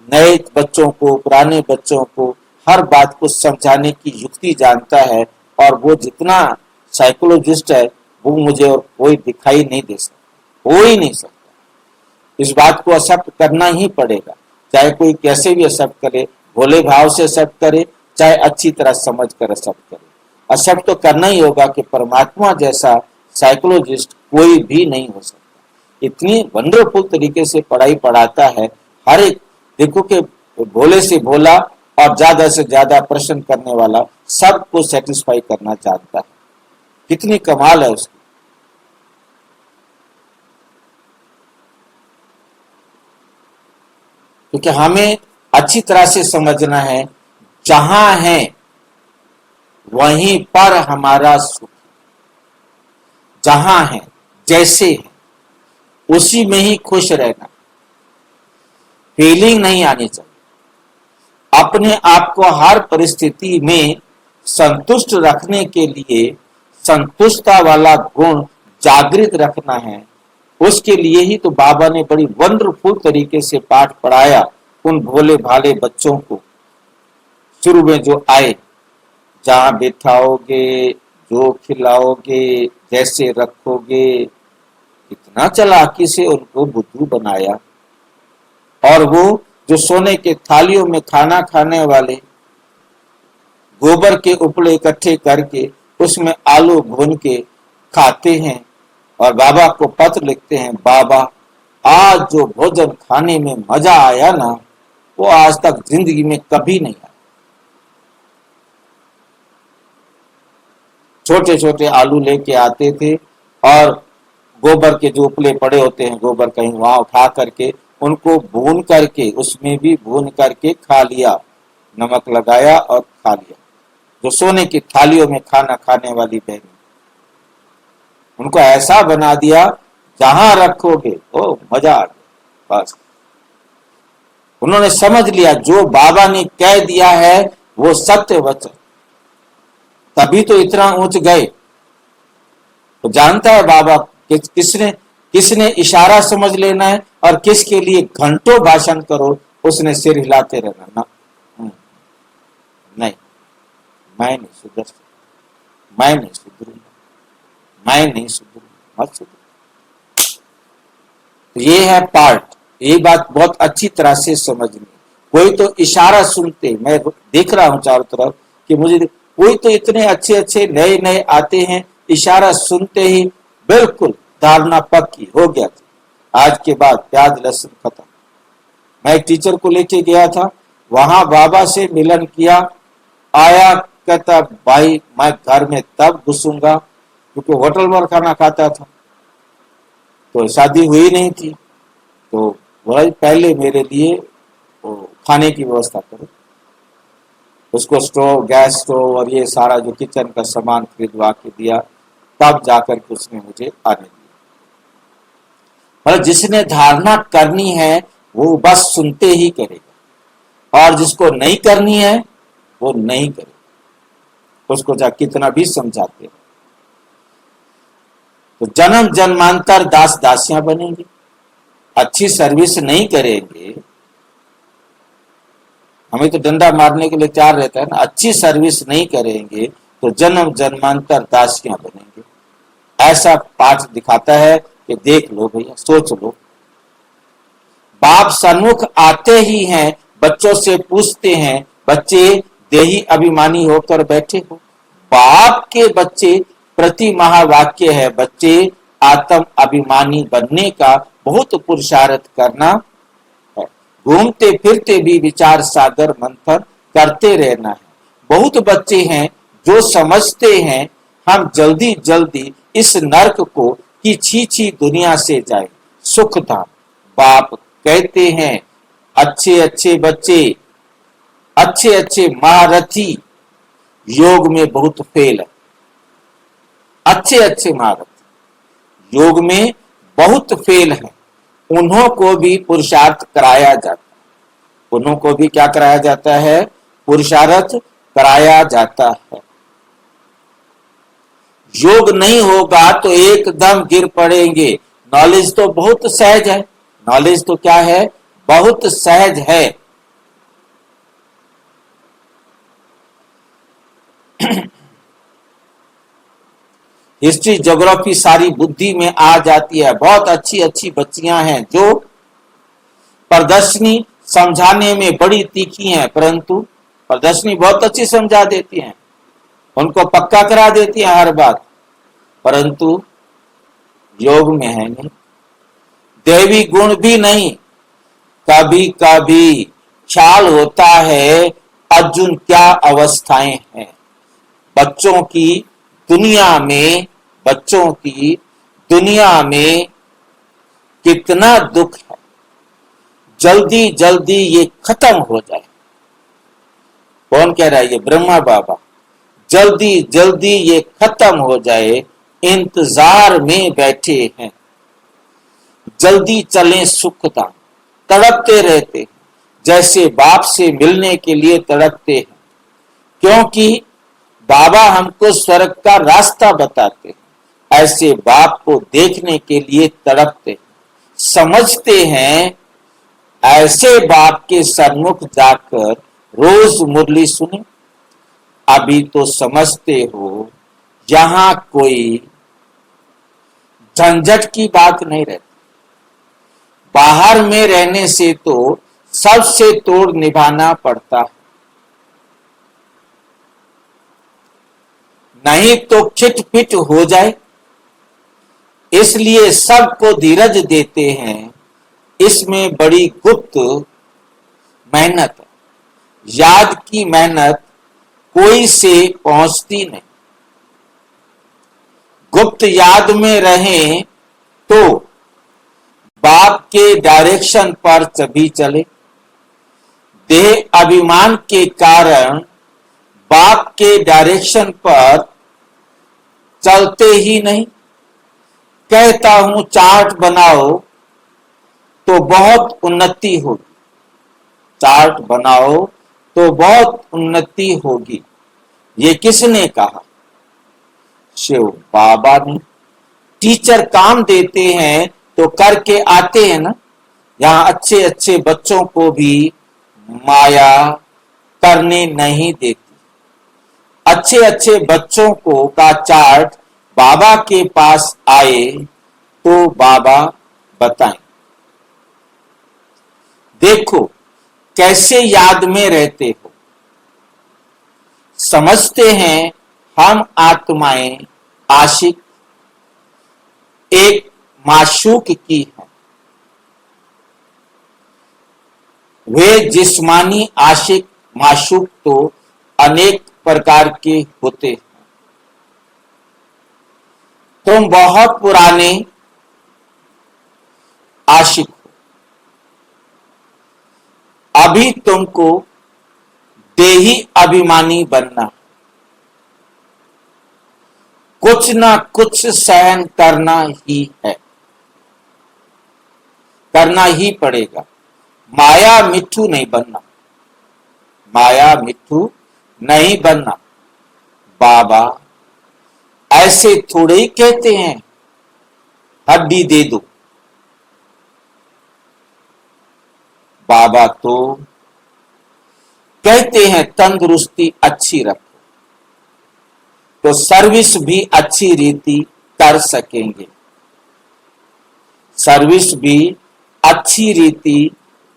नए बच्चों को, पुराने बच्चों को हर बात को समझाने की युक्ति जानता है, और वो जितना साइकोलॉजिस्ट है वो मुझे और कोई दिखाई नहीं दे सकता, हो ही नहीं सकता। इस बात को एक्सेप्ट करना ही पड़ेगा, चाहे कोई कैसे भी एक्सेप्ट करे, भोले भाव से एक्सेप्ट करे, चाहे अच्छी तरह समझ कर एक्सेप्ट करे। एक्सेप्ट तो करना ही होगा कि परमात्मा जैसा साइकोलॉजिस्ट कोई भी नहीं हो सकता। इतनी वंडरफुल तरीके से पढ़ाई पढ़ाता है, हर एक, देखो कि भोले से भोला और ज्यादा से ज्यादा प्रश्न करने वाला सबको सेटिस्फाई करना चाहता है। कितनी कमाल है उसकी। क्योंकि हमें अच्छी तरह से समझना है, जहां है वहीं पर हमारा सुख, जहां है जैसे है उसी में ही खुश रहना, फीलिंग नहीं आनी चाहिए। अपने आप को हर परिस्थिति में संतुष्ट रखने के लिए संतुष्टता वाला गुण जागृत रखना है। उसके लिए ही तो बाबा ने बड़ी वंडरफुल तरीके से पाठ पढ़ाया उन भोले भाले बच्चों को। शुरू में जो आए, जहां बिठाओगे, जो खिलाओगे, जैसे रखोगे, इतना चालाकी से उनको बुद्धू बनाया। और वो जो सोने के थालियों में खाना खाने वाले, गोबर के उपले इकट्ठे करके उसमें आलू भून के खाते हैं, और बाबा को पत्र लिखते हैं, बाबा आज जो भोजन खाने में मजा आया ना, वो आज तक जिंदगी में कभी नहीं आया। छोटे छोटे आलू लेके आते थे, और गोबर के जो उपले पड़े होते हैं, गोबर कहीं वहां उठा करके उनको भून करके, उसमें भी भून करके खा लिया, नमक लगाया और खा लिया। जो सोने की थालियों में खाना खाने वाली बहन, उनको ऐसा बना दिया, जहां रखोगे ओ मजा आ गया। बस उन्होंने समझ लिया जो बाबा ने कह दिया है वो सत्य वचन, तभी तो इतना ऊंच गए। तो जानता है बाबा कि किसने इशारा समझ लेना है और किसके लिए घंटों भाषण करो, उसने सिर हिलाते रहना ना, नहीं, मैं नहीं सुधर सकता, मैं नहीं सुधरूंगा, मैं नहीं सुधरूंगा, मत सुधर। ये है पार्ट, ये बात बहुत अच्छी तरह से समझनी। कोई तो इशारा सुनते, मैं देख रहा हूं चारों तरफ कि मुझे कोई तो इतने अच्छे अच्छे नए नए आते हैं, इशारा सुनते ही बिल्कुल धारणा पक्की हो गया था, आज के बाद प्याज लहसुन खत्म। मैं एक टीचर को लेके गया था, वहां बाबा से मिलन किया, आया कहता भाई मैं घर में तब घुसूंगा, क्योंकि होटल में खाना खाता था, तो शादी हुई नहीं थी, तो बोला पहले मेरे लिए खाने की व्यवस्था करो। उसको स्टोव, गैस स्टोव और ये सारा जो किचन का सामान खरीदवा के दिया, तब जाकर के उसने मुझे आने दिया। और जिसने धारणा करनी है वो बस सुनते ही करेगा, और जिसको नहीं करनी है वो नहीं करेगा, उसको जा कितना भी समझाते हो। तो जन्म जन्मांतर दास दासियां बनेंगे, अच्छी सर्विस नहीं करेंगे, हमें तो डंडा मारने के लिए तैयार रहता है ना, अच्छी सर्विस नहीं करेंगे तो जन्म जन्मांतर दासियां बनेंगे। ऐसा पाठ दिखाता है कि देख लो भैया, सोच लो। बाप सन्मुख आते ही हैं, बच्चों से पूछते हैं, बच्चे देही अभिमानी होकर बैठे हो, बाप के बच्चे प्रति महावाक्य है, बच्चे आत्म अभिमानी बनने का बहुत पुरुषार्थ करना है। घूमते फिरते भी विचार सागर मंथन करते रहना है। बहुत बच्चे हैं जो समझते हैं हम जल्दी जल्दी इस नरक को कि छी दुनिया से जाए सुख धाम। बाप कहते हैं अच्छे अच्छे बच्चे, अच्छे अच्छे महारथी योग में बहुत फेल है। अच्छे अच्छे महारथी योग में बहुत फेल है। उन्हों को भी पुरुषार्थ कराया जाता है। उन्हों को भी क्या कराया जाता है? पुरुषार्थ कराया जाता है। योग नहीं होगा तो एकदम गिर पड़ेंगे। नॉलेज तो बहुत सहज है। नॉलेज तो क्या है? बहुत सहज है। हिस्ट्री ज्योग्राफी सारी बुद्धि में आ जाती है। बहुत अच्छी अच्छी बच्चियां हैं जो प्रदर्शनी समझाने में बड़ी तीखी हैं, परंतु प्रदर्शनी बहुत अच्छी समझा देती हैं, उनको पक्का करा देती हैं हर बात, परंतु योग में है नहीं, देवी गुण भी नहीं। कभी कभी ख्याल होता है अर्जुन क्या अवस्थाएं हैं। बच्चों की दुनिया में कितना दुख है। जल्दी जल्दी ये खत्म हो जाए। कौन कह रहा है? ये ब्रह्मा बाबा। जल्दी जल्दी ये खत्म हो जाए, इंतजार में बैठे हैं। जल्दी चलें सुखधाम। तड़पते रहते जैसे बाप से मिलने के लिए तड़पते हैं, क्योंकि बाबा हमको स्वर्ग का रास्ता बताते हैं। ऐसे बाप को देखने के लिए तड़पते, समझते हैं ऐसे बाप के सन्मुख जाकर रोज मुरली सुने। अभी तो समझते हो यहां कोई झंझट की बात नहीं रहती। बाहर में रहने से तो सबसे तोड़ निभाना पड़ता है, नहीं तो खिटपिट हो जाए। इसलिए सबको धीरज देते हैं। इसमें बड़ी गुप्त मेहनत है। याद की मेहनत कोई से पहुंचती नहीं। गुप्त याद में रहें तो बाप के डायरेक्शन पर भी चले। देह अभिमान के कारण बाप के डायरेक्शन पर चलते ही नहीं। कहता हूं चार्ट बनाओ तो बहुत उन्नति होगी। चार्ट बनाओ तो बहुत उन्नति होगी। ये किसने कहा? शिव बाबा ने। टीचर काम देते हैं तो करके आते हैं ना। यहां अच्छे अच्छे बच्चों को भी माया करने नहीं देती। अच्छे अच्छे बच्चों को का चार्ट बाबा के पास आए तो बाबा बताएं। देखो कैसे याद में रहते हो। समझते हैं हम आत्माएं आशिक एक माशूक की है। वे जिस्मानी आशिक माशूक तो अनेक प्रकार के होते हैं। तुम बहुत पुराने आशिक हो। अभी तुमको देही अभिमानी बनना, कुछ ना कुछ सहन करना ही है, करना ही पड़ेगा। माया मिट्ठू नहीं बनना, माया मिट्ठू नहीं बनना। बाबा ऐसे थोड़े ही कहते हैं हड्डी दे दो। बाबा तो कहते हैं तंदुरुस्ती अच्छी रखो, तो सर्विस भी अच्छी रीति कर सकेंगे। सर्विस भी अच्छी रीति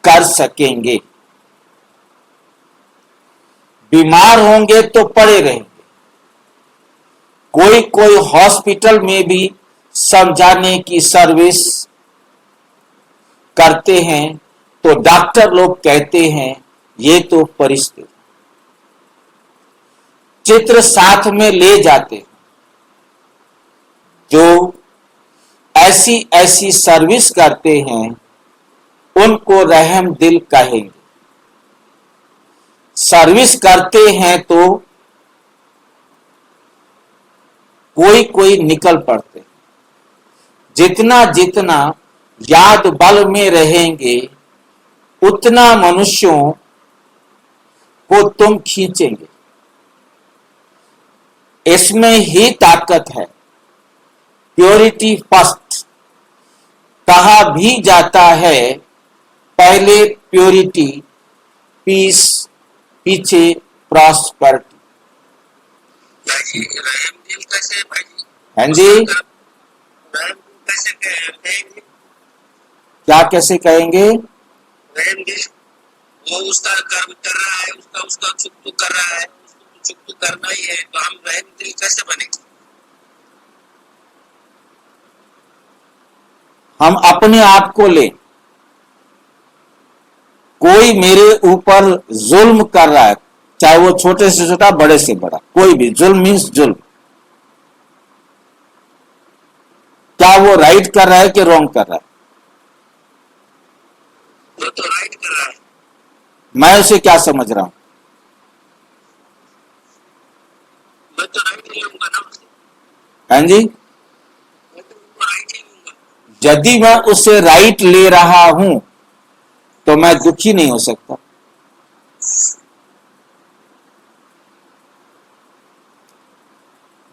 कर सकेंगे। बीमार होंगे तो पड़े रहेंगे, कोई कोई हॉस्पिटल में भी समझाने की सर्विस करते हैं तो डॉक्टर लोग कहते हैं ये तो परिस्थिति, चित्र साथ में ले जाते हैं। जो ऐसी ऐसी सर्विस करते हैं उनको रहम दिल कहेंगे। सर्विस करते हैं तो कोई कोई निकल पड़ते हैं। जितना जितना याद बल में रहेंगे उतना मनुष्यों को तुम खींचेंगे। इसमें ही ताकत है। प्योरिटी फर्स्ट कहा भी जाता है, पहले प्योरिटी, पीस, पीछे प्रॉस्पेरिटी। भाई जी रहम दिल कैसे है भाई जी? हाँ जी, रहम दिल कैसे कहेंगे? क्या कैसे कहेंगे? रहम दिल, वो उसका कर्म कर रहा है, उसका चुप तो कर रहा है, उसको तो चुप तो करना ही है, तो हम रहम दिल कैसे बनेंगे? हम अपने आप को ले, कोई मेरे ऊपर जुल्म कर रहा है, चाहे वो छोटे से छोटा बड़े से बड़ा, कोई भी जुल्म मीन्स जुल्म, क्या वो राइट कर रहा है कि रॉन्ग कर रहा है? वो तो राइट कर रहा है। मैं उसे क्या समझ रहा हूं? मैं तो राइट ही लूंगा ना उसे। हाँ जी, मैं तो उनको राइट ही लूंगा। यदि मैं उसे राइट ले रहा हूं तो मैं दुखी नहीं हो सकता।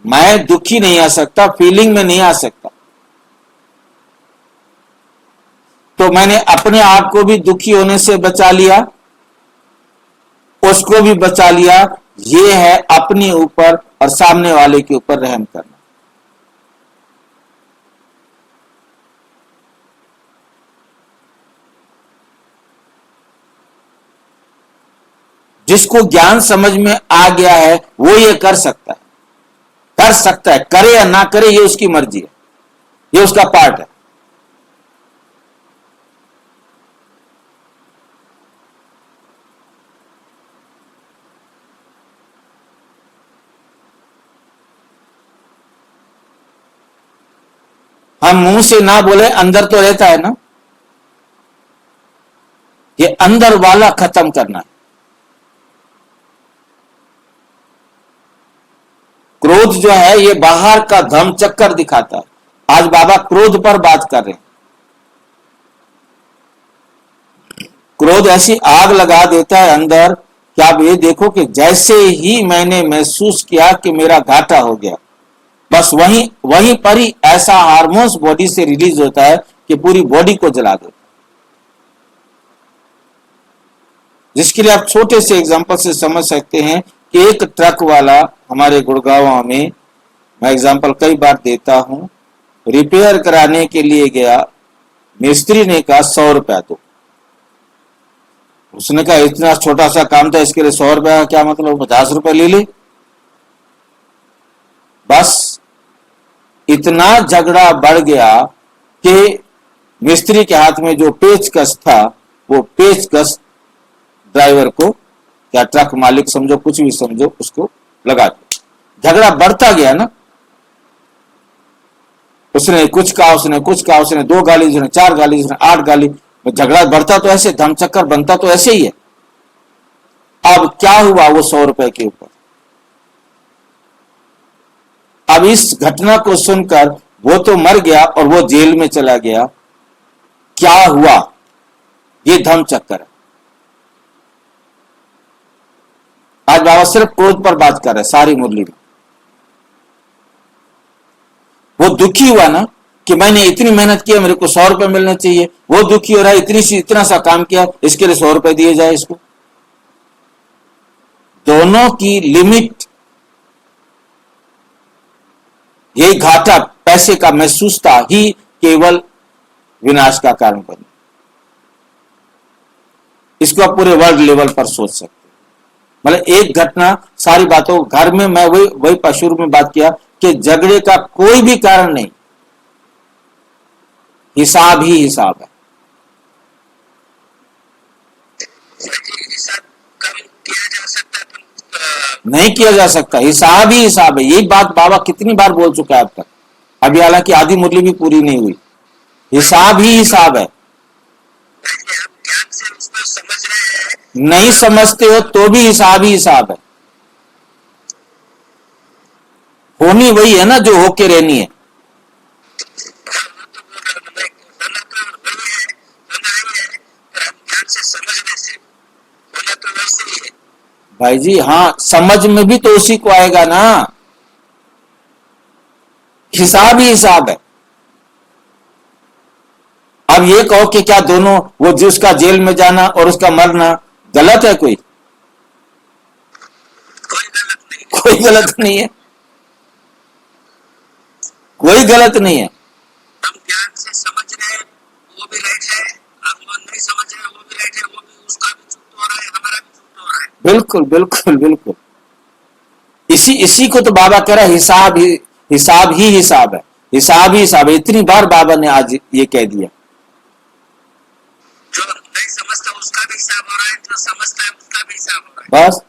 मैं दुखी नहीं आ सकता, फीलिंग में नहीं आ सकता। तो मैंने अपने आप को भी दुखी होने से बचा लिया, उसको भी बचा लिया। ये है अपने ऊपर और सामने वाले के ऊपर रहम करना। जिसको ज्ञान समझ में आ गया है वो ये कर सकता है, करे या ना करे ये उसकी मर्जी है, ये उसका पार्ट है। हम मुंह से ना बोले, अंदर तो रहता है ना, ये अंदर वाला खत्म करना है। क्रोध जो है ये बाहर का धम चक्कर दिखाता है। आज बाबा क्रोध पर बात कर रहे हैं। क्रोध ऐसी आग लगा देता है अंदर कि आप ये देखो कि जैसे ही मैंने महसूस किया कि मेरा घाटा हो गया, बस वहीं पर ही ऐसा हार्मोन्स बॉडी से रिलीज होता है कि पूरी बॉडी को जला देता है। जिसके लिए आप छोटे से एग्जांपल से समझ सकते हैं कि एक ट्रक वाला हमारे गुड़गांव में, मैं एग्जांपल कई बार देता हूं, रिपेयर कराने के लिए गया, मिस्त्री ने कहा 100 रुपया दो। उसने कहा इतना छोटा सा काम था, इसके लिए 100 रुपया का क्या मतलब, 50 रुपए ले ले। बस इतना झगड़ा बढ़ गया कि मिस्त्री के हाथ में जो पेचकस था वो पेचकस ड्राइवर को, या ट्रक मालिक समझो, कुछ भी समझो, उसको लगा दिया। झगड़ा बढ़ता गया ना, उसने कुछ कहा, उसने कुछ कहा, उसने 2 गाली, उसने 4 गाली, उसने 8 गाली। झगड़ा बढ़ता तो ऐसे, धमचक्कर बनता तो ऐसे ही है। अब क्या हुआ वो 100 रुपए के ऊपर? अब इस घटना को सुनकर वो तो मर गया और वो जेल में चला गया। क्या हुआ? ये धमचक्कर है। आज बाबा सिर्फ क्रोध पर बात कर रहे हैं सारी मुरली में। वो दुखी हुआ ना कि मैंने इतनी मेहनत की, मेरे को 100 रुपए मिलने चाहिए। वो दुखी हो रहा है, इतना सा काम किया, इसके लिए 100 रुपए दिए जाए इसको। दोनों की लिमिट, ये घाटा पैसे का महसूसता ही केवल विनाश का कारण बने। इसको आप पूरे वर्ल्ड लेवल पर सोच सकते हैं। मतलब एक घटना सारी बातों, घर में मैं वही शुरू में बात किया कि झगड़े का कोई भी कारण नहीं, हिसाब ही हिसाब है। हिसाब कम किया जा सकता है नहीं किया जा सकता, हिसाब ही हिसाब है। यही बात बाबा कितनी बार बोल चुका है अब तक, अभी हालांकि आधी मुरली भी पूरी नहीं हुई। हिसाब ही हिसाब है। आप ज्ञान से उसको समझ रहे हैं, नहीं समझते हो तो भी हिसाब ही हिसाब है। होनी वही है ना जो होके रहनी है। वो तो बोल रहा हूँ मैं, होना तो वही है, होना ही है, पर हम ज्ञान से समझने से होना तो वैसे ही है। भाई जी हाँ, समझ में भी तो उसी को आएगा ना, हिसाब ही हिसाब है। अब ये कहो कि क्या दोनों, वो जिसका जेल में जाना और उसका मरना गलत है? कोई कोई गलत कोई गलत नहीं, नहीं है, कोई गलत नहीं है। हम ज्ञान से समझ रहे हैं वो भी राइट है, हम लोग नहीं समझ रहे वो भी राइट है, वो भी उसका भी चुप हो रहा है, हमारा भी चुप हो रहा है। बिल्कुल बिल्कुल बिल्कुल, इसी को तो बाबा कह रहा है, हिसाब ही हिसाब है, हिसाब ही हिसाब है। इतनी बार बाबा ने आज ये कह दिया। जो नहीं समझता उसका भी हिसाब हो रहा है, जो समझता है उसका भी हिसाब हो रहा है। बस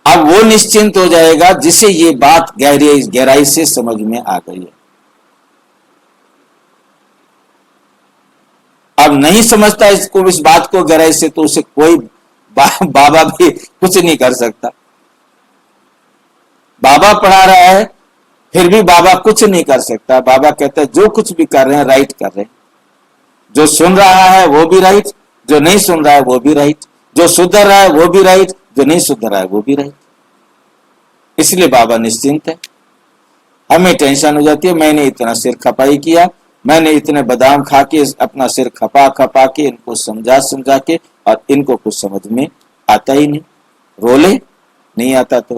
अब वो निश्चिंत हो जाएगा जिसे ये बात गहराई से समझ में आ गई है। अब नहीं समझता इसको, इस बात को गहराई से, तो उसे कोई बाबा भी कुछ नहीं कर सकता। बाबा पढ़ा रहा है फिर भी बाबा कुछ नहीं कर सकता। बाबा कहता है जो कुछ भी कर रहे हैं राइट कर रहे हैं, जो सुन रहा है वो भी राइट, जो नहीं सुन रहा है वो भी राइट, जो सुधर रहा है वो भी राइट, जो नहीं सुधर रहा है वो भी राइट। इसलिए बाबा निश्चिंत है। हमें टेंशन हो जाती है, मैंने इतना सिर खपाई किया, मैंने इतने बादाम खा के अपना सिर खपा के इनको समझा के, और इनको कुछ समझ में आता ही नहीं। रोले नहीं आता तो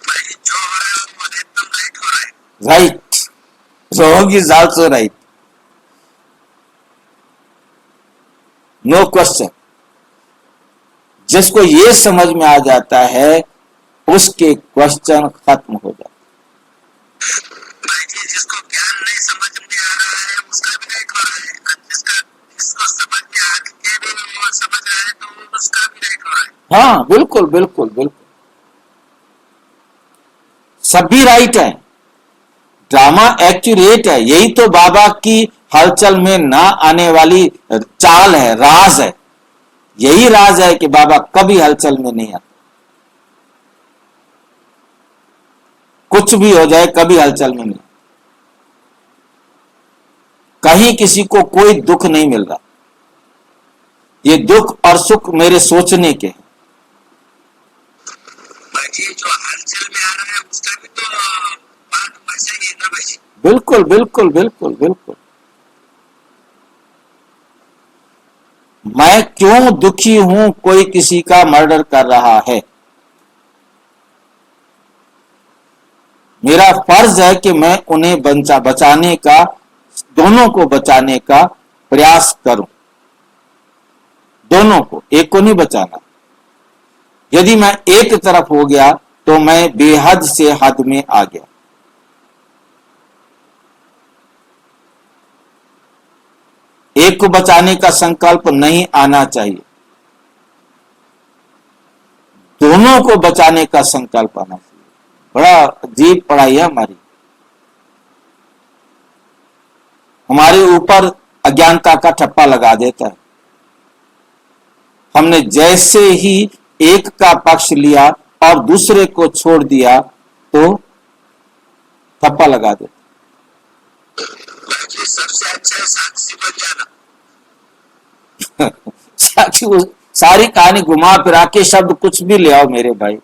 भाई जो हो रहा है वो एकदम राइट हो रहा है। राइट, रहोगी ऑल्सो राइट, नो क्वेश्चन। जिसको ये समझ में आ जाता है उसके क्वेश्चन खत्म हो जाते। भाई जी जिसको ज्ञान नहीं समझ में आ रहा है उसका भी राइट हो रहा है, और जिसको समझ में आ के भी वो समझ रहा है तो उसका भी राइट हो रहा है। हाँ बिल्कुल बिल्कुल बिल्कुल, सभी राइट है। ड्रामा एक्यूरेट है। यही तो बाबा की हलचल में ना आने वाली चाल है, राज है। यही राज है कि बाबा कभी हलचल में नहीं आते। कुछ भी हो जाए कभी हलचल में नहीं, कहीं किसी को कोई दुख नहीं मिल रहा। ये दुख और सुख मेरे सोचने के हैं। भाई जी जो हलचल में आ रहा है उसका भी तो बात वैसे ही है ना भाई जी। बिल्कुल बिल्कुल बिल्कुल बिल्कुल। मैं क्यों दुखी हूं कोई किसी का मर्डर कर रहा है? मेरा फर्ज है कि मैं उन्हें बचाने का, दोनों को बचाने का प्रयास करूं। दोनों को, एक को नहीं बचाना। यदि मैं एक तरफ हो गया तो मैं बेहद से हद में आ गया। एक को बचाने का संकल्प नहीं आना चाहिए, दोनों को बचाने का संकल्प आना चाहिए। बड़ा अजीब पढ़ाई है हमारी। हमारे ऊपर अज्ञानता का ठप्पा लगा देता है। हमने जैसे ही एक का पक्ष लिया और दूसरे को छोड़ दिया तो ठप्पा लगा देता। सबसे अच्छा साक्षी बन जाना। साक्षी, सारी कहानी घुमा फिरा के शब्द कुछ भी ले आओ मेरे भाई,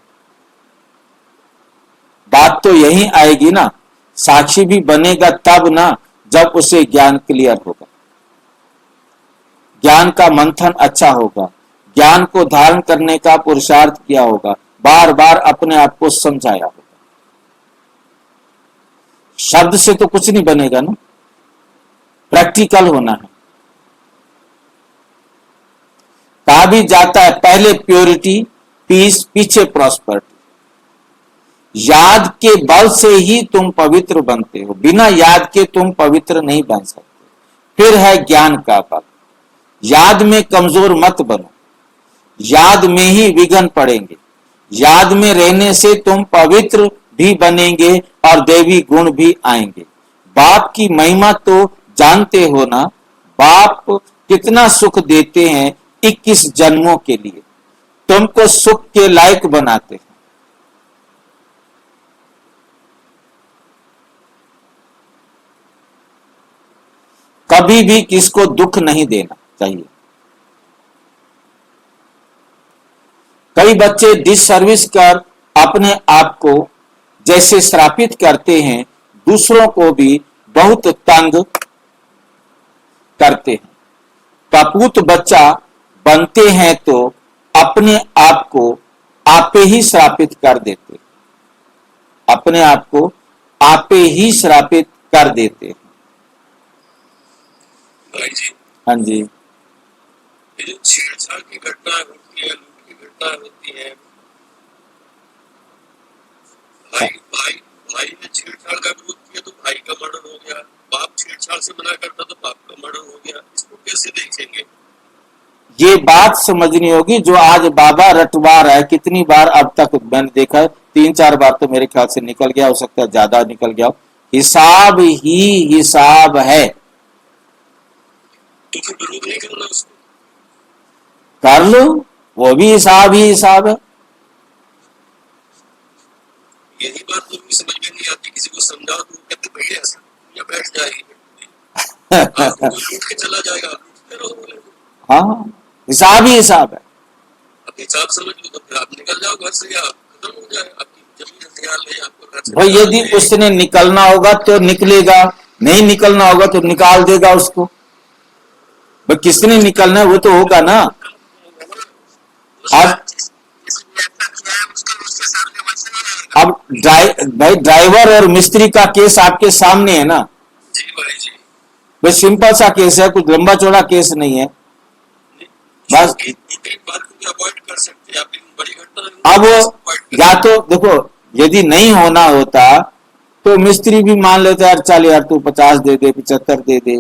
बात तो यही आएगी ना। साक्षी भी बनेगा तब ना जब उसे ज्ञान क्लियर होगा, ज्ञान का मंथन अच्छा होगा, ज्ञान को धारण करने का पुरुषार्थ किया होगा, बार बार अपने आप को समझाया होगा। शब्द से तो कुछ नहीं बनेगा ना, प्रैक्टिकल होना है। कहा भी जाता है पहले प्योरिटी पीस, पीछे प्रॉस्पर्टी। याद के बल से ही तुम पवित्र बनते हो, बिना याद के तुम पवित्र नहीं बन सकते। फिर है ज्ञान का बल। याद में कमजोर मत बनो, याद में ही विघ्न पड़ेंगे। याद में रहने से तुम पवित्र भी बनेंगे और देवी गुण भी आएंगे। बाप की महिमा तो जानते हो ना, बाप कितना सुख देते हैं 21 जन्मों के लिए, तुमको सुख के लायक बनाते हैं। कभी भी किसको दुख नहीं देना चाहिए। कई बच्चे डिससर्विस कर अपने आप को जैसे श्रापित करते हैं, दूसरों को भी बहुत तंग करते हैं। कपूत बच्चा बनते हैं तो अपने आप को आपे ही श्रापित कर देते, अपने आप को आपे ही श्रापित कर देते हैं। भाई जी, हाँ जी, ये जो छेड़छाड़ की घटना होती है, लूट की घटना होती है, भाई भाई भाई ने छेड़छाड़ का विरोध किया तो भाई का मर्डर हो गया, बाप छेड़छाड़ से मना करता तो बाप का मर्डर हो गया। इसको कैसे देखेंगे? ये बात समझनी होगी जो आज बाबा रटवा रहा है। कितनी बार अब तक मैंने देखा, 3-4 बार तो मेरे ख्याल से निकल गया, हो सकता है ज्यादा निकल गया हो। हिसाब ही हिसाब है, तो फिर विरोध नहीं करना उसको, कर लो, वो भी हिसाब ही हिसाब है। यही बात तो भी समझ में नहीं आती। किसी को समझाओ तो कहते भैया ऐसा या बैठ जाएगी, आपको कोई लूट के चला जाएगा, आप लूटते रहो, बोले हाँ, हिसाब ही हिसाब है। अब हिसाब समझ लो तो फिर आप निकल जाओ घर से, या खत्म हो जाए आपकी जमीन हथियार ले, आपको घर से भाई निकाल यदि दे। उसने निकलना होगा तो निकलेगा, नहीं निकलना होगा तो निकाल देगा उसको। भाई किसने निकलना है वो तो होगा ना। आज अब भाई ड्राइवर और मिस्त्री का केस आपके सामने है ना। जी भाई जी, भाई सिंपल सा केस है, कुछ लंबा चौड़ा केस नहीं है। बस एक बात को भी अवॉइड कर सकते हैं आप, लेकिन बड़ी घटना अब या तो देखो, यदि नहीं होना होता तो मिस्त्री भी मान लेता यार, चल यार तू 50 दे दे, 75 दे दे।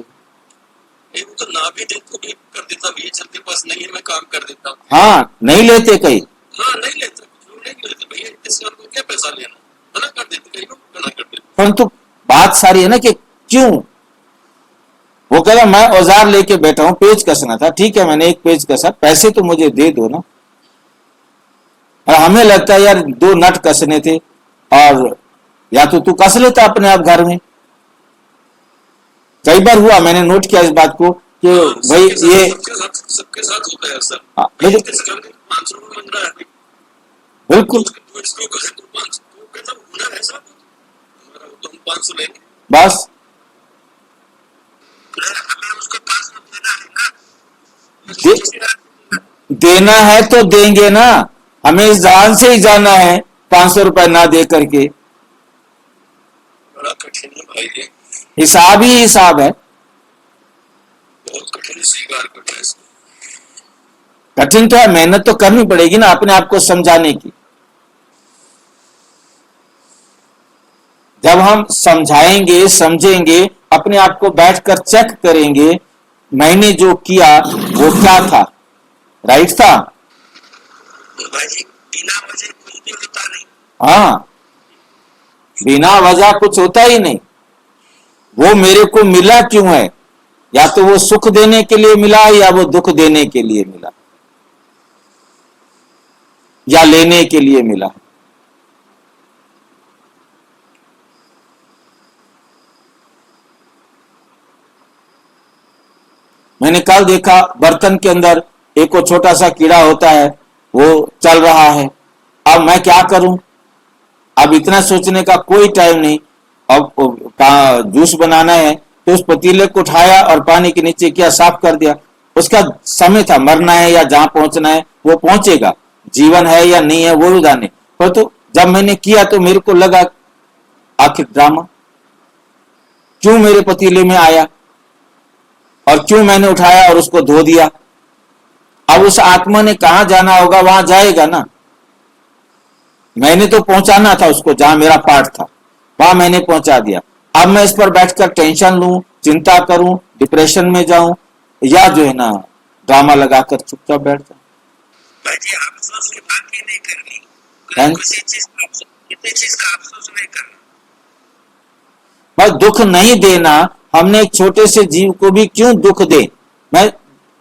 नहीं, वो तो ना भी दे तो भी कर देता, भैया चलते पास नहीं है मैं काम कर देता हूँ। हाँ, नहीं लेते कई, हाँ नहीं लेते, कुछ लोग नहीं लेते, भैया इस बार को क्या पैसा लेना, मना कर देते, कई लोग मना कर देते। परंतु बात सारी है ना कि क्यों वो कह रहा मैं औजार लेके बैठा हूं, पेज कसना था, ठीक है मैंने एक पेज कसा, पैसे तो मुझे दे दो ना। और हमें लगता है यार 2 नट कसने थे, और या तो तू कस लेता अपने आप घर में। कई बार हुआ, मैंने नोट किया इस बात को कि भाई ये सबके साथ होता है सर। हाँ, 500 रुपये मांग रहा है, बिल्कुल तो इसको कहे तो 500, तो कहता हुनर है साहब हमारा, तो हम 500 लेंगे, बस। हमें उसको 500 देना है ना, देना है तो देंगे ना, हमें इस जान से ही जाना है 500 रुपए ना दे करके। बड़ा कठिन है भाई ये, हिसाब ही हिसाब है। बहुत कठिन स्वीकार करना है इसको। कठिन तो है, मेहनत तो करनी पड़ेगी ना अपने आप को समझाने की। जब हम समझाएंगे, समझेंगे, अपने आप को बैठकर चेक करेंगे, मैंने जो किया वो क्या था, राइट था। भाई जी, बिना वजह कुछ भी होता नहीं। हाँ, बिना वजह कुछ होता ही नहीं। वो मेरे को मिला क्यों है, या तो वो सुख देने के लिए मिला या वो दुख देने के लिए मिला या लेने के लिए मिला। मैंने कल देखा बर्तन के अंदर एक वो छोटा सा कीड़ा होता है, वो चल रहा है। अब मैं क्या करूं, अब इतना सोचने का कोई टाइम नहीं। अब जूस बनाना है तो उस पतीले को उठाया और पानी के नीचे किया, साफ कर दिया। उसका समय था, मरना है या जहां पहुंचना है वो पहुंचेगा, जीवन है या नहीं है वो भी जाने। पर तो जब मैंने किया तो मेरे को लगा आखिर ड्रामा क्यों मेरे पतीले में आया और क्यों मैंने उठाया और उसको धो दिया। अब उस आत्मा ने कहां जाना होगा वहां जाएगा ना, मैंने तो पहुंचाना था उसको, जहां मेरा पार्ट था वहां मैंने पहुंचा दिया। अब मैं इस पर बैठकर टेंशन लूं, चिंता करूं, डिप्रेशन में जाऊं, या जो है ना ड्रामा लगाकर चुपचाप बैठ जाऊं। भाई जी अफसोस की बात ही नहीं करनी, हैं? किसी चीज का अफसोस, किसी चीज का अफसोस नहीं करना। बस दुख नहीं देना। हमने एक छोटे से जीव को भी क्यों दुख दे। मैं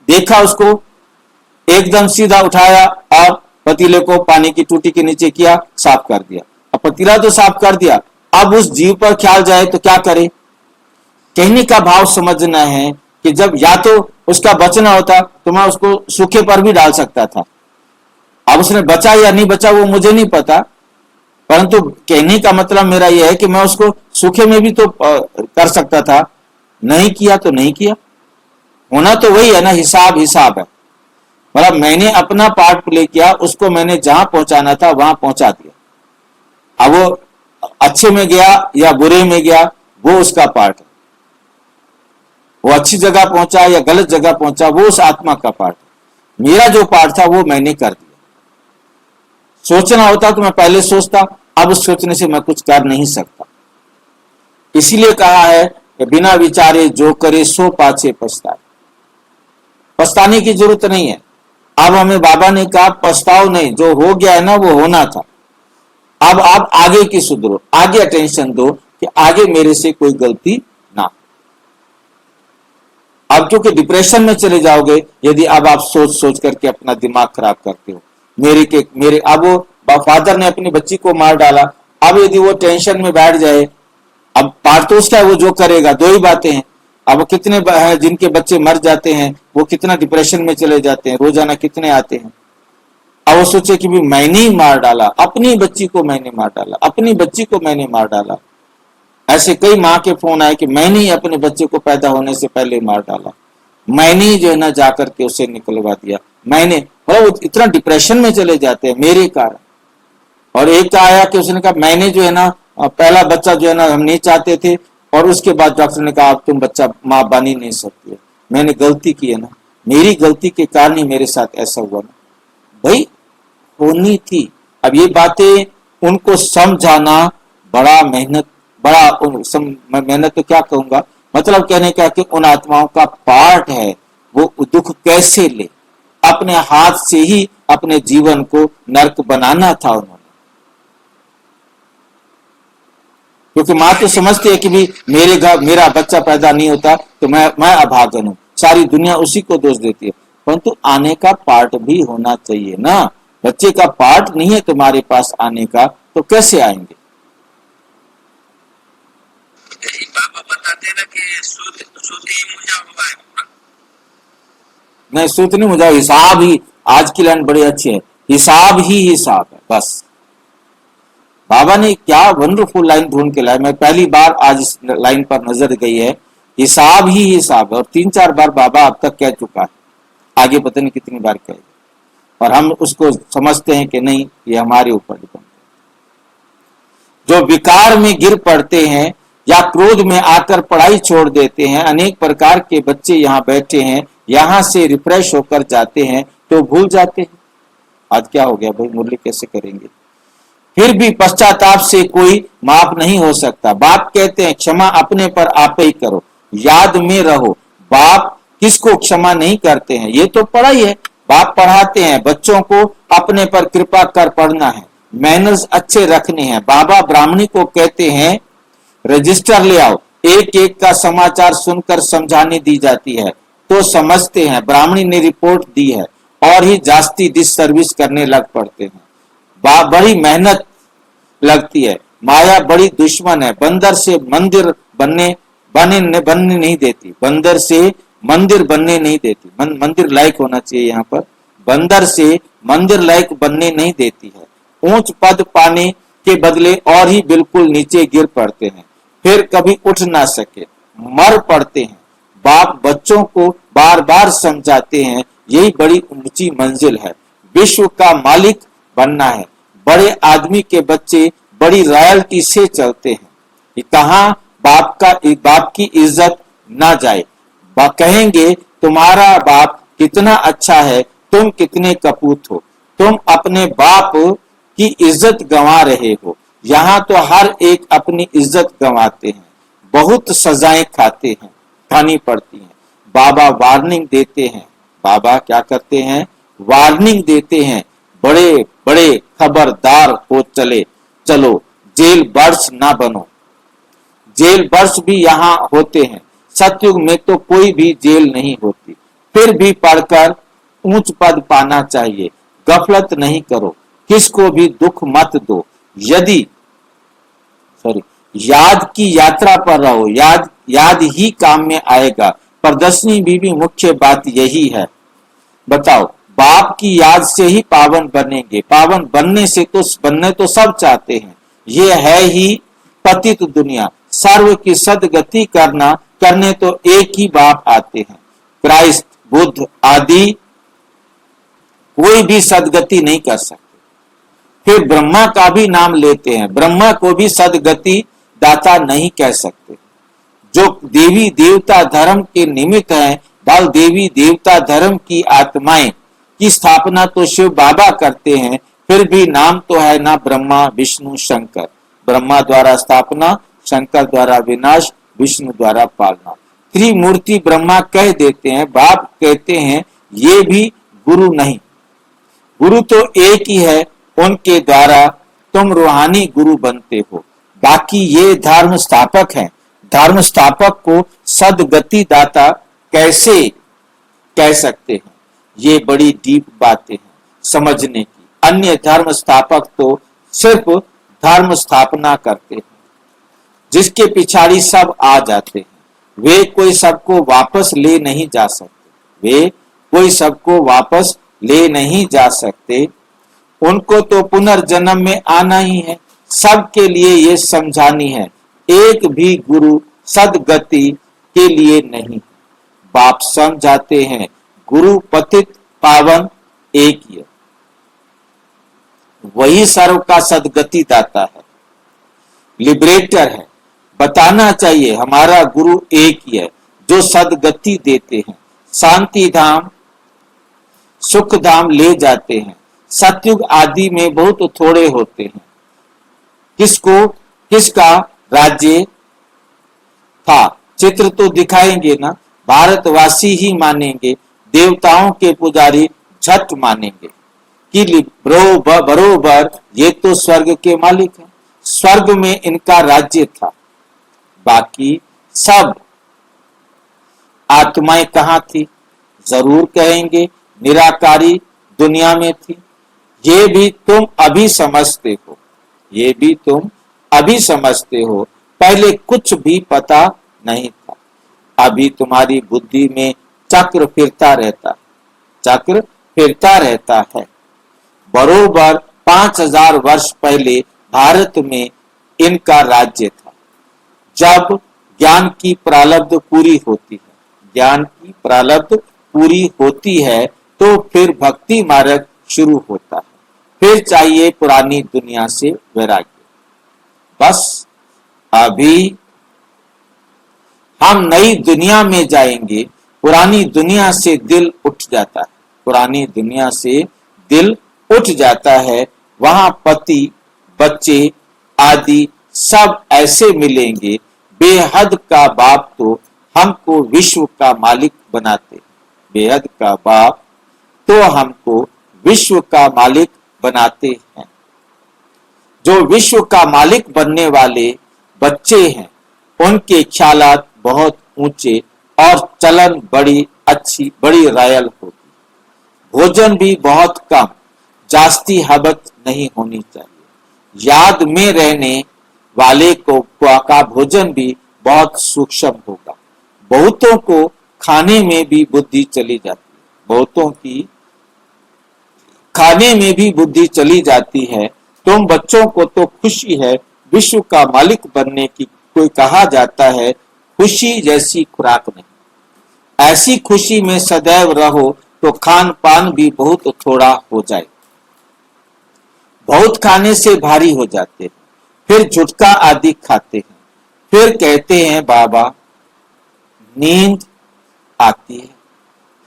देखा उसको, एकदम सीधा उठाया और पतीले को पानी की टूटी के नीचे किया, साफ कर दिया। अब पतीला तो साफ कर दिया, अब उस जीव पर ख्याल जाए तो क्या करे। कहने का भाव समझना है कि जब या तो उसका बचना होता तो मैं उसको सूखे पर भी डाल सकता था। अब उसने बचा या नहीं बचा वो मुझे नहीं पता, परंतु कहने का मतलब मेरा यह है कि मैं उसको सूखे में भी तो कर सकता था। नहीं किया तो नहीं किया। होना तो वही है ना, हिसाब हिसाब है। मतलब मैंने अपना पार्ट प्ले किया, उसको मैंने जहां पहुंचाना था वहां पहुंचा दिया। अब वो अच्छे में गया या बुरे में गया वो उसका पार्ट है। वो अच्छी जगह पहुंचा या गलत जगह पहुंचा वो उस आत्मा का पार्ट है। मेरा जो पार्ट था वो मैंने कर दिया। सोचना होता तो मैं पहले सोचता, अब उस सोचने से मैं कुछ कर नहीं सकता। इसीलिए कहा है कि बिना विचारे जो करे सो पाछे पछताए। पछताने की जरूरत नहीं है। अब हमें बाबा ने कहा पछताओ नहीं, जो हो गया है ना वो होना था। अब आप आगे की सुधरो, आगे अटेंशन दो कि आगे मेरे से कोई गलती ना। अब क्योंकि डिप्रेशन में चले जाओगे यदि अब आप सोच सोच करके अपना दिमाग खराब करते हो। मेरे अब वो फादर ने अपनी बच्ची को मार डाला, अब यदि वो टेंशन में बैठ जाए, अब पार्ट तो उसका है, वो जो करेगा। दो ही बातें हैं। अब कितने हैं जिनके बच्चे मर जाते हैं, वो कितना डिप्रेशन में चले जाते हैं, रोजाना कितने आते हैं। अब वो सोचे कि भी मैंने ही मार डाला, अपनी बच्ची को मैंने मार डाला, अपनी बच्ची को मैंने मार डाला। ऐसे कई माँ के फोन आए कि मैंने ही अपने बच्चे को पैदा होने से पहले मार डाला, मैंने ही जो है ना जाकर के उसे निकलवा दिया, मैंने। वो इतना डिप्रेशन में चले जाते हैं मेरे कारण। और एक का आया कि उसने कहा मैंने जो है ना पहला बच्चा जो है ना हम नहीं चाहते थे, और उसके बाद डॉक्टर ने कहा अब तुम बच्चा माँ बन ही नहीं सकती है। मैंने गलती की है ना, मेरी गलती के कारण ही मेरे साथ ऐसा हुआ ना। भाई होनी थी। अब ये बातें उनको समझाना बड़ा मेहनत, मेहनत तो क्या कहूंगा, मतलब कहने का कि उन आत्माओं का पार्ट है वो दुख कैसे ले। अपने हाथ से ही अपने जीवन को नरक बनाना था उन्होंने। क्योंकि माँ तो समझती है कि भी मेरे घर मेरा बच्चा पैदा नहीं होता तो मैं अभागन हूं, सारी दुनिया उसी को दोष देती है। परंतु आने का पार्ट भी होना चाहिए ना। बच्चे का पार्ट नहीं है तुम्हारे पास आने का तो कैसे आएंगे। बाबा बताते हैं ना कि सूद ही मुझा हुआ है। नहीं सूत नहीं मुझा, हिसाब ही। आज की लाइन बड़ी अच्छी है, हिसाब ही हिसाब है बस। बाबा ने क्या वंडरफुल लाइन ढूंढ के लाए। मैं पहली बार आज इस लाइन पर नजर गई है, हिसाब ही हिसाब है। और 3-4 बार बाबा अब तक कह चुका है, आगे पता नहीं कितनी बार कहेगा। और हम उसको समझते हैं कि नहीं, ये हमारे ऊपर डिपेंड है। जो विकार में गिर पड़ते हैं या क्रोध में आकर पढ़ाई छोड़ देते हैं, अनेक प्रकार के बच्चे यहाँ बैठे हैं, यहां से रिफ्रेश होकर जाते हैं तो भूल जाते हैं। आज क्या हो गया भाई, मुरली कैसे करेंगे। फिर भी पश्चाताप से कोई माफ नहीं हो सकता। बाप कहते हैं क्षमा अपने पर आप ही करो, याद में रहो। बाप किसको क्षमा नहीं करते हैं, ये तो पढ़ाई है। बाप पढ़ाते हैं बच्चों को अपने पर कृपा कर पढ़ना है, मैनर्स अच्छे रखने हैं। बाबा ब्राह्मणी को कहते हैं रजिस्टर ले आओ, एक एक का समाचार सुनकर समझाने दी जाती है तो समझते हैं। ब्राह्मणी ने रिपोर्ट दी है और ही जास्ती डिस सर्विस करने लग पड़ते हैं। बड़ी मेहनत लगती है। माया बड़ी दुश्मन है, बंदर से मंदिर बनने नहीं देती, बंदर से मंदिर बनने नहीं देती। मंदिर लायक होना चाहिए यहाँ पर, बंदर से मंदिर लायक बनने नहीं देती है। ऊंच पद पाने के बदले और ही बिल्कुल नीचे गिर पड़ते हैं, फिर कभी उठ ना सके मर पड़ते हैं। बाप बच्चों को बार बार समझाते हैं यही बड़ी ऊंची मंजिल है, विश्व का मालिक बनना है। बड़े आदमी के बच्चे बड़ी रॉयल्टी से चलते हैं, कहाँ बाप की इज्जत ना जाए। कहेंगे तुम्हारा बाप कितना अच्छा है, तुम कितने कपूत हो। तुम अपने बाप की इज्जत गंवा रहे हो। यहाँ तो हर एक अपनी इज्जत गंवाते हैं, बहुत सजाएं खानी पड़ती हैं। बाबा वार्निंग देते हैं। बाबा क्या करते हैं? वार्निंग देते हैं, बड़े बड़े खबरदार हो चलो, जेल बर्ड्स ना बनो। जेल बर्ड्स भी यहाँ होते हैं। सतयुग में तो कोई भी जेल नहीं होती। फिर भी पढ़कर ऊंच पद पाना चाहिए। गफलत नहीं करो, किसको भी दुख मत दो। याद की यात्रा पर रहो, याद ही काम में आएगा। प्रदर्शनी भी मुख्य बात यही है। बताओ, बाप की याद से ही पावन बनेंगे। पावन बनने तो सब चाहते हैं। ये है ही पतित दुनिया। सर्व की सदगति करने तो एक ही बाप आते हैं। क्राइस्ट, बुद्ध आदि कोई भी सदगति नहीं कर सकते। फिर ब्रह्मा का भी नाम लेते हैं, ब्रह्मा को भी सदगति दाता नहीं कह सकते। जो देवी देवता धर्म के निमित्त हैं, बल देवी देवता धर्म की आत्माएं की स्थापना तो शिव बाबा करते हैं। फिर भी नाम तो है ना ब्रह्मा विष्णु शंकर। ब्रह्मा द्वारा स्थापना, शंकर द्वारा विनाश, विष्णु द्वारा पालना। त्रिमूर्ति ब्रह्मा कह देते हैं, बाप कहते हैं ये भी गुरु नहीं। गुरु तो एक ही है, उनके द्वारा तुम रूहानी गुरु बनते हो। बाकी ये धर्म स्थापक हैं। धर्म स्थापक को सदगति दाता कैसे कह सकते हैं? ये बड़ी डीप बातें हैं समझने की। अन्य धर्म स्थापक तो सिर्फ धर्म स्थापना करते हैं, जिसके पिछाड़ी सब आ जाते हैं। वे कोई सबको वापस ले नहीं जा सकते। उनको तो पुनर्जन्म में आना ही है। सबके लिए ये समझानी है, एक भी गुरु सदगति के लिए नहीं। बाप समझाते हैं, गुरु पतित पावन एक ही है, वही सर्व का सदगति दाता है, लिबरेटर है। बताना चाहिए हमारा गुरु एक ही है जो सदगति देते हैं, शांति धाम सुख धाम ले जाते हैं। सतयुग आदि में बहुत थोड़े होते हैं। किसका राज्य था? चित्र तो दिखाएंगे ना, भारतवासी ही मानेंगे। देवताओं के पुजारी झट मानेंगे कि बरोबर ये तो स्वर्ग के मालिक हैं। स्वर्ग में इनका राज्य था। बाकी सब आत्माएं कहाँ थी? जरूर कहेंगे निराकारी दुनिया में थी। ये भी तुम अभी समझते हो, पहले कुछ भी पता नहीं था। अभी तुम्हारी बुद्धि में चक्र फिरता रहता है। बरोबर 5000 वर्ष पहले भारत में इनका राज्य था। जब ज्ञान की प्रारब्ध पूरी होती है तो फिर भक्ति मार्ग शुरू होता है। फिर चाहिए पुरानी दुनिया से वैराग्य। बस अभी हम नई दुनिया में जाएंगे। पुरानी दुनिया से दिल उठ जाता है। वहां पति बच्चे आदि सब ऐसे मिलेंगे। बेहद का बाप तो हमको विश्व का मालिक बनाते हैं। जो विश्व का मालिक बनने वाले बच्चे हैं, उनके ख्यालात बहुत ऊंचे और चलन बड़ी रॉयल होगी। भोजन भी बहुत कम, जास्ती हबत नहीं होनी चाहिए। याद में रहने वाले का भोजन भी बहुत सूक्ष्म होगा। बहुतों को खाने में भी बुद्धि चली जाती है। तुम बच्चों को तो खुशी है विश्व का मालिक बनने की, कोई कहा जाता है खुशी जैसी खुराक नहीं। ऐसी खुशी में सदैव रहो तो खान पान भी बहुत थोड़ा हो जाए। बहुत खाने से भारी हो जाते हैं, फिर झुटका आदि खाते हैं। फिर कहते हैं बाबा नींद आती है।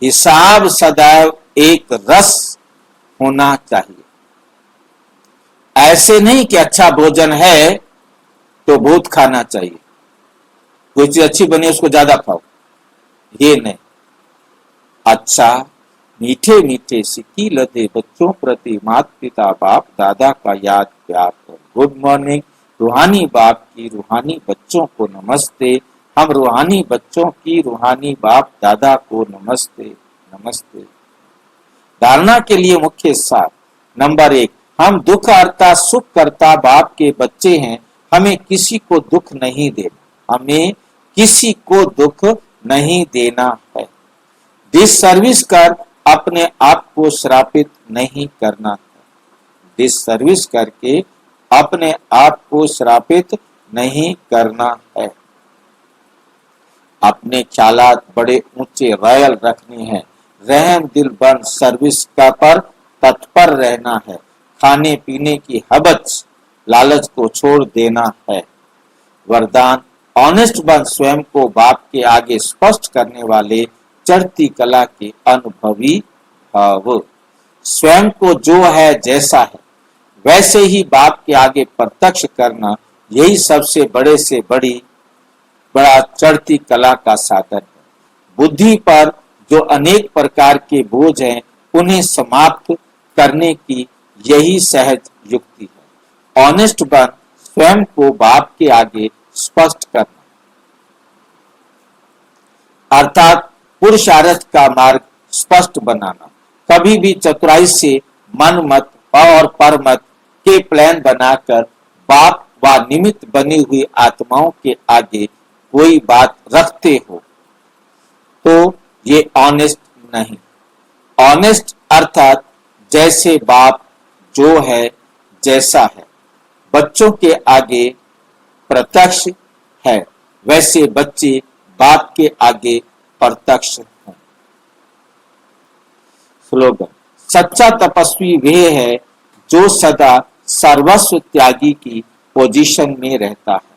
हिसाब सदैव एक रस होना चाहिए। ऐसे नहीं कि अच्छा भोजन है तो बहुत खाना चाहिए, कोई चीज अच्छी बनी उसको ज्यादा खाओ, ये नहीं। अच्छा मीठे मीठे सिक्की लदे बच्चों प्रति माता पिता बाप दादा का याद प्यार कर। गुड मॉर्निंग रूहानी बाप की रूहानी बच्चों को नमस्ते, हम रूहानी बच्चों की रूहानी बाप दादा को नमस्ते नमस्ते। धारणा के लिए मुख्य सार। नंबर 1, हम दुख हरता सुख करता बाप के बच्चे हैं, हमें किसी को दुख नहीं देना, हमें किसी को दुख नहीं देना है। डिससर्विस कर अपने आप को श्रापित नहीं करना है, डिससर्विस करके अपने आप को श्रापित नहीं करना है। अपने ख्यालात बड़े ऊंचे रॉयल रखने हैं, रहम दिल बन सर्विस का पर तत्पर रहना है, खाने पीने की हबच लालच को छोड़ देना है। वरदान ऑनेस्ट बन स्वयं को बाप के आगे स्पष्ट करने वाले चढ़ती कला के अनुभवी भाव। स्वयं को जो है जैसा है वैसे ही बाप के आगे प्रत्यक्ष करना, यही सबसे बड़े से बड़ा चढ़ती कला का साधन है। बुद्धि पर जो अनेक प्रकार के बोझ हैं उन्हें समाप्त करने की यही सहज युक्ति है। ऑनेस्ट बन स्वयं को बाप के आगे स्पष्ट करना, अर्थात पुरुषार्थ का मार्ग स्पष्ट बनाना। कभी भी चतुराई से मन मत और परमत के प्लान बनाकर बाप व निमित्त बनी हुई आत्माओं के आगे कोई बात रखते हो तो ये ऑनेस्ट नहीं। ऑनेस्ट अर्थात जैसे बाप जो है जैसा है बच्चों के आगे प्रत्यक्ष है, वैसे बच्चे बाप के आगे प्रत्यक्ष हैं। स्लोगन। सच्चा तपस्वी वह है जो सदा सर्वस्व त्यागी की पोजीशन में रहता है।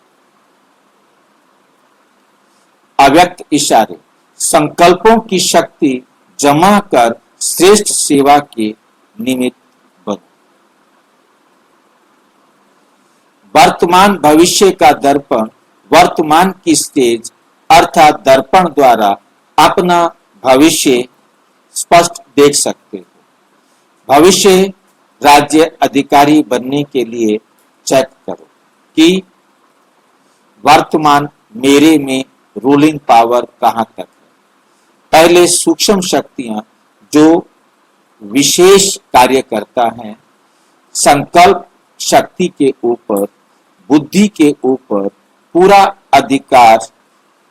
अव्यक्त इशारे। संकल्पों की शक्ति जमा कर श्रेष्ठ सेवा के निमित्त बनो। वर्तमान भविष्य का दर्पण, वर्तमान की स्टेज अर्थात दर्पण द्वारा अपना भविष्य स्पष्ट देख सकते हो। भविष्य राज्य अधिकारी बनने के लिए चेक करो कि वर्तमान मेरे में रूलिंग पावर कहां तक है। पहले सूक्ष्म शक्तियां जो विशेष कार्य करता है, संकल्प शक्ति के ऊपर, बुद्धि के ऊपर पूरा अधिकार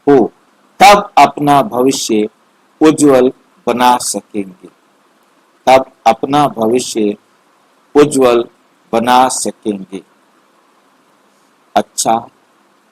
हो, तब अपना भविष्य उज्जवल बना सकेंगे, तब अपना भविष्य उज्जवल बना सकेंगे। अच्छा,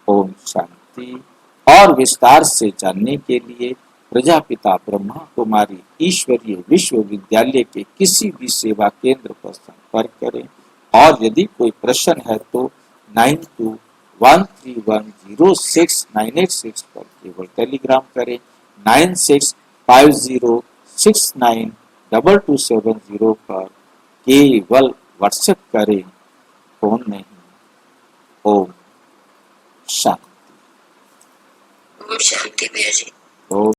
ओम शांति। और विस्तार से जानने के लिए प्रजापिता ब्रह्मा कुमारी ईश्वरीय विश्वविद्यालय के किसी भी सेवा केंद्र पर संपर्क करें और यदि कोई प्रश्न है तो 9213106986 पर केवल टेलीग्राम करें, 9650692270 पर केवल व्हाट्सएप करें, फोन नहीं। ओम शांति। ओम शांति भैया जी। ओम